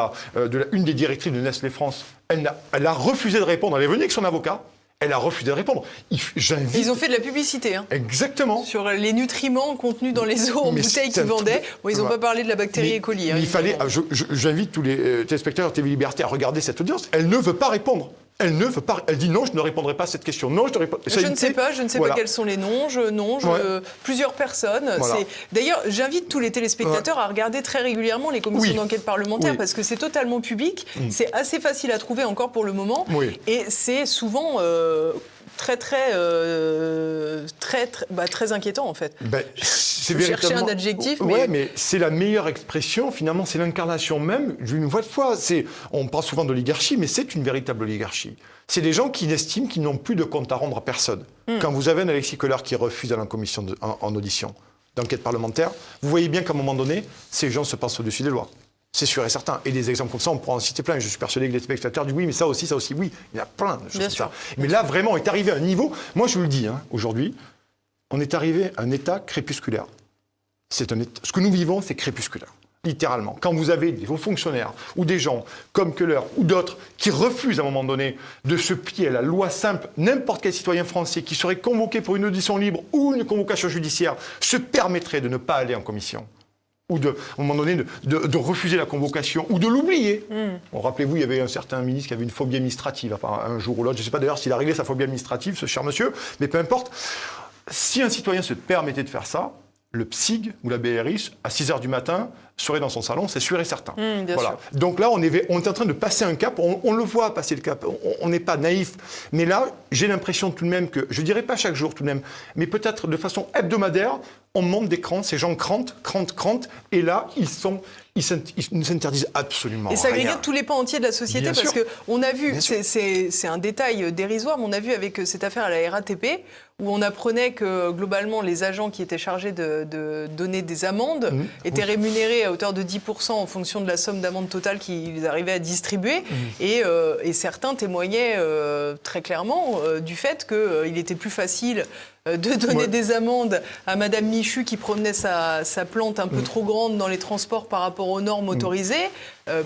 Speaker 2: une des directrices de Nestlé France. Elle a refusé de répondre. Elle est venue avec son avocat. Elle a refusé de répondre.
Speaker 1: Ils ont fait de la publicité. Hein,
Speaker 2: exactement.
Speaker 1: Sur les nutriments contenus dans les eaux en bouteille qu'ils vendaient. Bon, ils n'ont pas parlé de la bactérie E. coli.
Speaker 2: Mais il fallait. J'invite tous les téléspectateurs de TV Liberté à regarder cette audience. Elle ne veut pas répondre. Elle ne veut pas. Elle dit non, je ne répondrai pas à cette question. Non, je ne réponds.
Speaker 1: Je ne sais pas quels sont les noms. Plusieurs personnes. Voilà. D'ailleurs, j'invite tous les téléspectateurs à regarder très régulièrement les commissions d'enquête parlementaires parce que c'est totalement public. C'est assez facile à trouver encore pour le moment. Et c'est souvent très inquiétant en fait.
Speaker 2: C'est
Speaker 1: chercher un adjectif,
Speaker 2: mais c'est la meilleure expression. Finalement, c'est l'incarnation même. Une fois, on parle souvent d'oligarchie, mais c'est une véritable oligarchie. C'est des gens qui estiment qu'ils n'ont plus de compte à rendre à personne. Quand vous avez un Alexis Kohler qui refuse à la commission en audition d'enquête parlementaire, vous voyez bien qu'à un moment donné, ces gens se passent au-dessus des lois. C'est sûr et certain. Et des exemples comme ça, on pourra en citer plein. Je suis persuadé que les spectateurs disent oui, mais ça aussi, oui. Il y a plein de choses comme ça. Mais là, vraiment, on est arrivé à un niveau... Moi, je vous le dis, aujourd'hui, on est arrivé à un état crépusculaire. Ce que nous vivons, c'est crépusculaire. Littéralement. Quand vous avez des hauts fonctionnaires ou des gens comme Kohler ou d'autres qui refusent à un moment donné de se plier à la loi simple, n'importe quel citoyen français qui serait convoqué pour une audition libre ou une convocation judiciaire se permettrait de ne pas aller en commission. Ou à un moment donné, de refuser la convocation, ou de l'oublier. Bon, rappelez-vous, il y avait un certain ministre qui avait une phobie administrative, un jour ou l'autre. Je ne sais pas d'ailleurs s'il a réglé sa phobie administrative, ce cher monsieur, mais peu importe. Si un citoyen se permettait de faire ça, le PSIG ou la BRI, à 6h du matin, serait dans son salon, c'est sûr et certain.
Speaker 1: Voilà.
Speaker 2: Donc là, on est en train de passer un cap, on le voit passer le cap, on n'est pas naïf. Mais là, j'ai l'impression tout de même que, je ne dirais pas chaque jour tout de même, mais peut-être de façon hebdomadaire, on monte des crans, ces gens crantent, et là, ils ne s'interdisent absolument rien.
Speaker 1: Et ça agrégate tous les pans entiers de la société,
Speaker 2: Bien
Speaker 1: parce
Speaker 2: sûr.
Speaker 1: qu'on a vu, c'est un détail dérisoire, mais on a vu avec cette affaire à la RATP, où on apprenait que globalement les agents qui étaient chargés de donner des amendes étaient rémunérés à hauteur de 10% en fonction de la somme d'amende totale qu'ils arrivaient à distribuer. Et certains témoignaient très clairement du fait qu'il était plus facile de donner des amendes à Madame Michu qui promenait sa plante un peu trop grande dans les transports par rapport aux normes autorisées,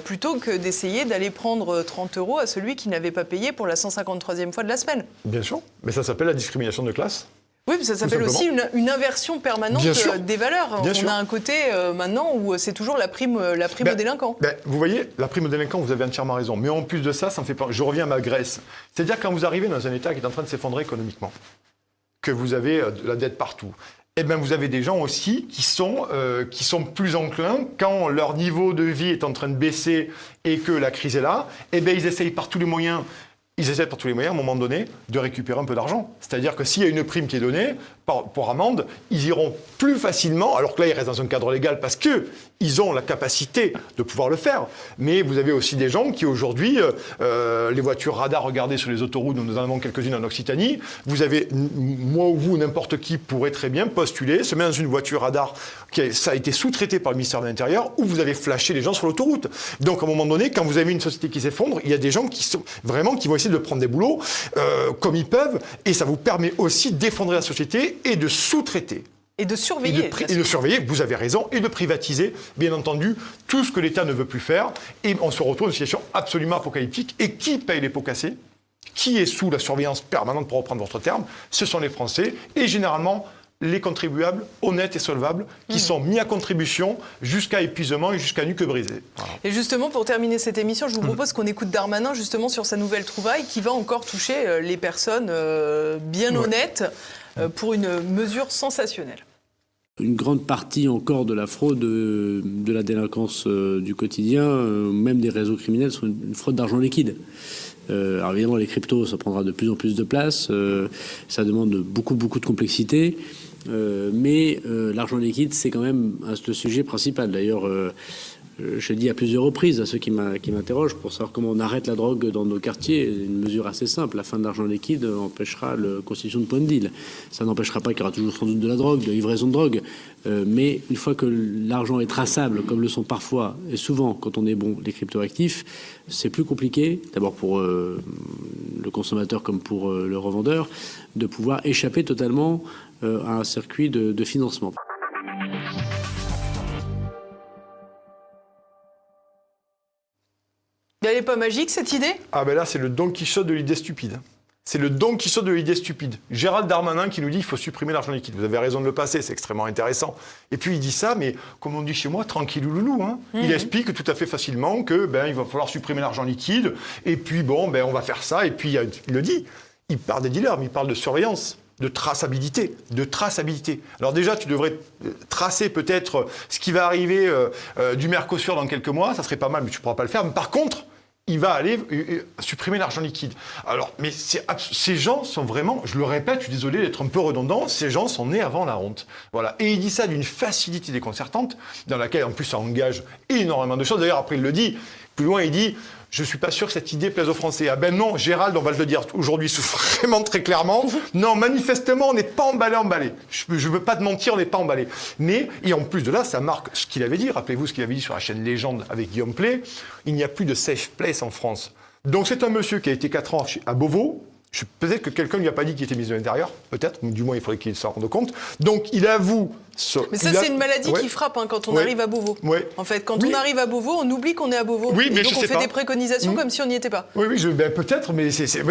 Speaker 1: plutôt que d'essayer d'aller prendre 30 € à celui qui n'avait pas payé pour la 153e fois de la semaine.
Speaker 2: Bien sûr, mais ça s'appelle la discrimination de classe.
Speaker 1: Oui, mais ça s'appelle aussi une inversion permanente des valeurs. On a un côté maintenant où c'est toujours la prime aux délinquants.
Speaker 2: Vous voyez, la prime aux délinquants, vous avez entièrement raison. Mais en plus de ça, ça me fait peur. Je reviens à ma Grèce. C'est-à-dire quand vous arrivez dans un État qui est en train de s'effondrer économiquement, que vous avez de la dette partout, eh bien, vous avez des gens aussi qui sont plus enclins, quand leur niveau de vie est en train de baisser et que la crise est là, eh bien, ils essaient par tous les moyens, à un moment donné, de récupérer un peu d'argent. C'est-à-dire que s'il y a une prime qui est donnée, pour amende, ils iront plus facilement, alors que là, ils restent dans un cadre légal parce qu'ils ont la capacité de pouvoir le faire. Mais vous avez aussi des gens qui, aujourd'hui, les voitures radars, regardez sur les autoroutes, nous en avons quelques-unes en Occitanie, vous avez, moi ou vous, n'importe qui pourrait très bien postuler, se mettre dans une voiture radar, ça a été sous-traité par le ministère de l'Intérieur, où vous allez flasher les gens sur l'autoroute. Donc, à un moment donné, quand vous avez une société qui s'effondre, il y a des gens qui vont essayer de prendre des boulots comme ils peuvent, et ça vous permet aussi d'effondrer la société et de sous-traiter.
Speaker 1: Et de surveiller.
Speaker 2: Et de surveiller, vous avez raison, et de privatiser, bien entendu, tout ce que l'État ne veut plus faire. Et on se retrouve dans une situation absolument apocalyptique. Et qui paye les pots cassés ? Qui est sous la surveillance permanente, pour reprendre votre terme ? Ce sont les Français, et généralement les contribuables honnêtes et solvables qui sont mis à contribution jusqu'à épuisement et jusqu'à nuque brisée. Voilà.
Speaker 1: Et justement, pour terminer cette émission, je vous propose qu'on écoute Darmanin justement sur sa nouvelle trouvaille qui va encore toucher les personnes bien honnêtes pour une mesure sensationnelle.
Speaker 7: Une grande partie encore de la fraude, de la délinquance du quotidien, même des réseaux criminels, sont une fraude d'argent liquide. Alors évidemment, les cryptos, ça prendra de plus en plus de place, ça demande beaucoup de complexité, mais l'argent liquide, c'est quand même le sujet principal. D'ailleurs, je dis à plusieurs reprises à ceux qui m'interrogent pour savoir comment on arrête la drogue dans nos quartiers, une mesure assez simple. La fin de l'argent liquide empêchera la constitution de points de deal. Ça n'empêchera pas qu'il y aura toujours sans doute de la drogue, de livraison de drogue. Mais une fois que l'argent est traçable, comme le sont parfois et souvent quand on est bon les cryptoactifs, c'est plus compliqué, d'abord pour le consommateur comme pour le revendeur, de pouvoir échapper totalement à un circuit de financement.
Speaker 1: Elle n'est pas magique, cette idée ?
Speaker 2: Ah ben là, c'est le Don Quichotte de l'idée stupide. C'est le Don Quichotte de l'idée stupide. Gérald Darmanin qui nous dit qu'il faut supprimer l'argent liquide. Vous avez raison de le passer, c'est extrêmement intéressant. Et puis il dit ça, mais comme on dit chez moi, tranquille loulou. Hein. Il explique tout à fait facilement que il va falloir supprimer l'argent liquide. Et puis on va faire ça. Et puis il le dit. Il parle des dealers, mais il parle de surveillance, de traçabilité. Alors déjà, tu devrais tracer peut-être ce qui va arriver du Mercosur dans quelques mois. Ça serait pas mal, mais tu ne pourras pas le faire. Mais par contre, il va aller supprimer l'argent liquide. Alors, mais ces gens sont vraiment, je le répète, je suis désolé d'être un peu redondant, ces gens sont nés avant la honte. Voilà. Et il dit ça d'une facilité déconcertante, dans laquelle en plus ça engage énormément de choses. D'ailleurs, après il le dit, plus loin il dit, je ne suis pas sûr que cette idée plaise aux Français. Ah ben non, Gérald, on va le dire aujourd'hui vraiment très clairement. Non, manifestement, on n'est pas emballé. Je ne veux pas te mentir, on n'est pas emballé. Mais, et en plus de là, ça marque ce qu'il avait dit. Rappelez-vous ce qu'il avait dit sur la chaîne Légende avec Guillaume Play. Il n'y a plus de safe place en France. Donc c'est un monsieur qui a été 4 ans à Beauvau. Peut-être que quelqu'un ne lui a pas dit qu'il était ministre de l'Intérieur. Peut-être, du moins il faudrait qu'il s'en rende compte. Donc il avoue...
Speaker 1: Mais ça, c'est une maladie qui frappe quand on arrive à Beauvau. En fait, quand on arrive à Beauvau, on oublie qu'on est à Beauvau.
Speaker 2: Oui, mais
Speaker 1: et donc on fait des préconisations comme si on n'y était pas.
Speaker 2: Oui, peut-être, mais c'est
Speaker 1: ça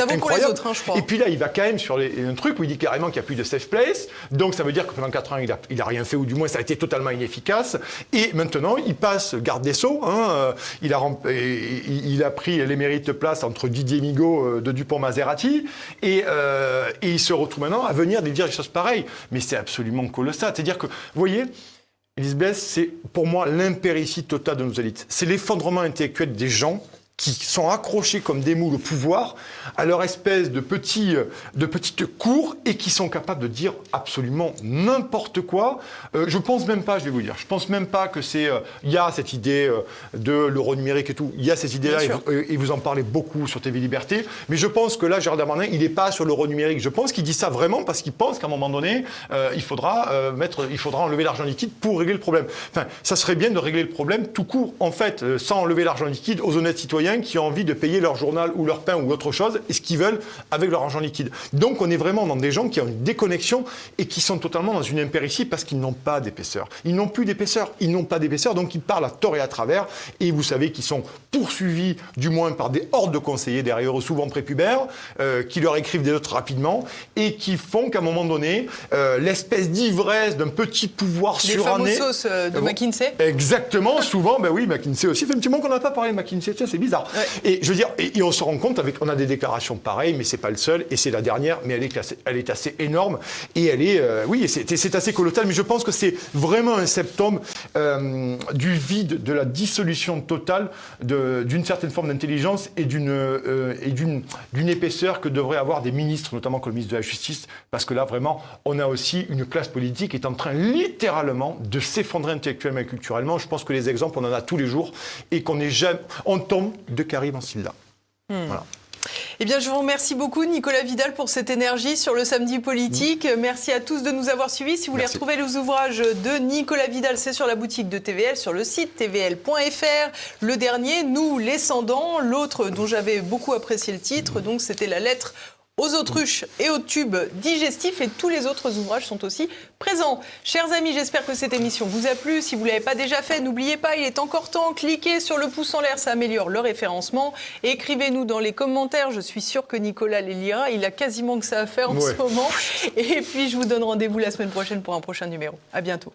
Speaker 1: vaut
Speaker 2: incroyable.
Speaker 1: Pour les autres, je crois.
Speaker 2: Et puis là, il va quand même sur un truc où il dit carrément qu'il n'y a plus de safe place. Donc ça veut dire que pendant 4 ans, il a rien fait, ou du moins ça a été totalement inefficace. Et maintenant, il passe garde des Sceaux. Il a pris l'émérite place entre Didier Migaud de Dupont-Maserati. Et il se retrouve maintenant à venir de dire des choses pareilles. Mais c'est absolument colossal. ça. C'est-à-dire que, vous voyez, Elisabeth, c'est pour moi l'impéritie totale de nos élites. C'est l'effondrement intellectuel des gens qui sont accrochés comme des moules au pouvoir, à leur espèce de petites cours, et qui sont capables de dire absolument n'importe quoi. Je pense même pas, je vais vous dire, je pense même pas que c'est... Il y a cette idée de l'euro numérique et tout, il y a cette idée-là, et vous en parlez beaucoup sur TV Liberté, mais je pense que là, Gérald Darmanin, il n'est pas sur l'euro numérique. Je pense qu'il dit ça vraiment parce qu'il pense qu'à un moment donné, il faudra enlever l'argent liquide pour régler le problème. Enfin, ça serait bien de régler le problème tout court, en fait, sans enlever l'argent liquide aux honnêtes citoyens qui ont envie de payer leur journal ou leur pain ou autre chose, et ce qu'ils veulent avec leur argent liquide. Donc on est vraiment dans des gens qui ont une déconnexion et qui sont totalement dans une impéritie parce qu'ils n'ont pas d'épaisseur. Ils n'ont plus d'épaisseur, ils n'ont pas d'épaisseur, donc ils parlent à tort et à travers, et vous savez qu'ils sont poursuivis du moins par des hordes de conseillers derrière eux, souvent prépubères, qui leur écrivent des notes rapidement et qui font qu'à un moment donné, l'espèce d'ivresse d'un petit pouvoir suranné...
Speaker 1: Les fameuses sauces de McKinsey.
Speaker 2: Exactement, souvent, ben oui, McKinsey aussi. Ça fait un petit moment qu'on n'a pas parlé de McKinsey, tiens, c'est bizarre. Ouais. Et je veux dire, et on se rend compte, on a des déclarations pareilles, mais c'est pas le seul, et c'est la dernière, mais elle est assez énorme, et elle est, oui, c'est assez colossal, mais je pense que c'est vraiment un symptôme du vide, de la dissolution totale d'une certaine forme d'intelligence et d'une épaisseur que devraient avoir des ministres, notamment comme le ministre de la Justice, parce que là, vraiment, on a aussi une classe politique qui est en train littéralement de s'effondrer intellectuellement et culturellement. Je pense que les exemples, on en a tous les jours, et on tombe de Karim en Silla. Voilà.
Speaker 1: Eh bien, je vous remercie beaucoup, Nicolas Vidal, pour cette énergie sur le samedi politique. Merci à tous de nous avoir suivis. Si vous voulez retrouver les ouvrages de Nicolas Vidal, c'est sur la boutique de TVL, sur le site tvl.fr. Le dernier, Nous, les sans-dents. L'autre, dont j'avais beaucoup apprécié le titre, donc c'était La lettre aux autruches et aux tubes digestifs, et tous les autres ouvrages sont aussi présents. Chers amis, j'espère que cette émission vous a plu. Si vous ne l'avez pas déjà fait, n'oubliez pas, il est encore temps, cliquez sur le pouce en l'air, ça améliore le référencement. Écrivez-nous dans les commentaires, je suis sûre que Nicolas les lira, il a quasiment que ça à faire en ce moment. Et puis je vous donne rendez-vous la semaine prochaine pour un prochain numéro. À bientôt.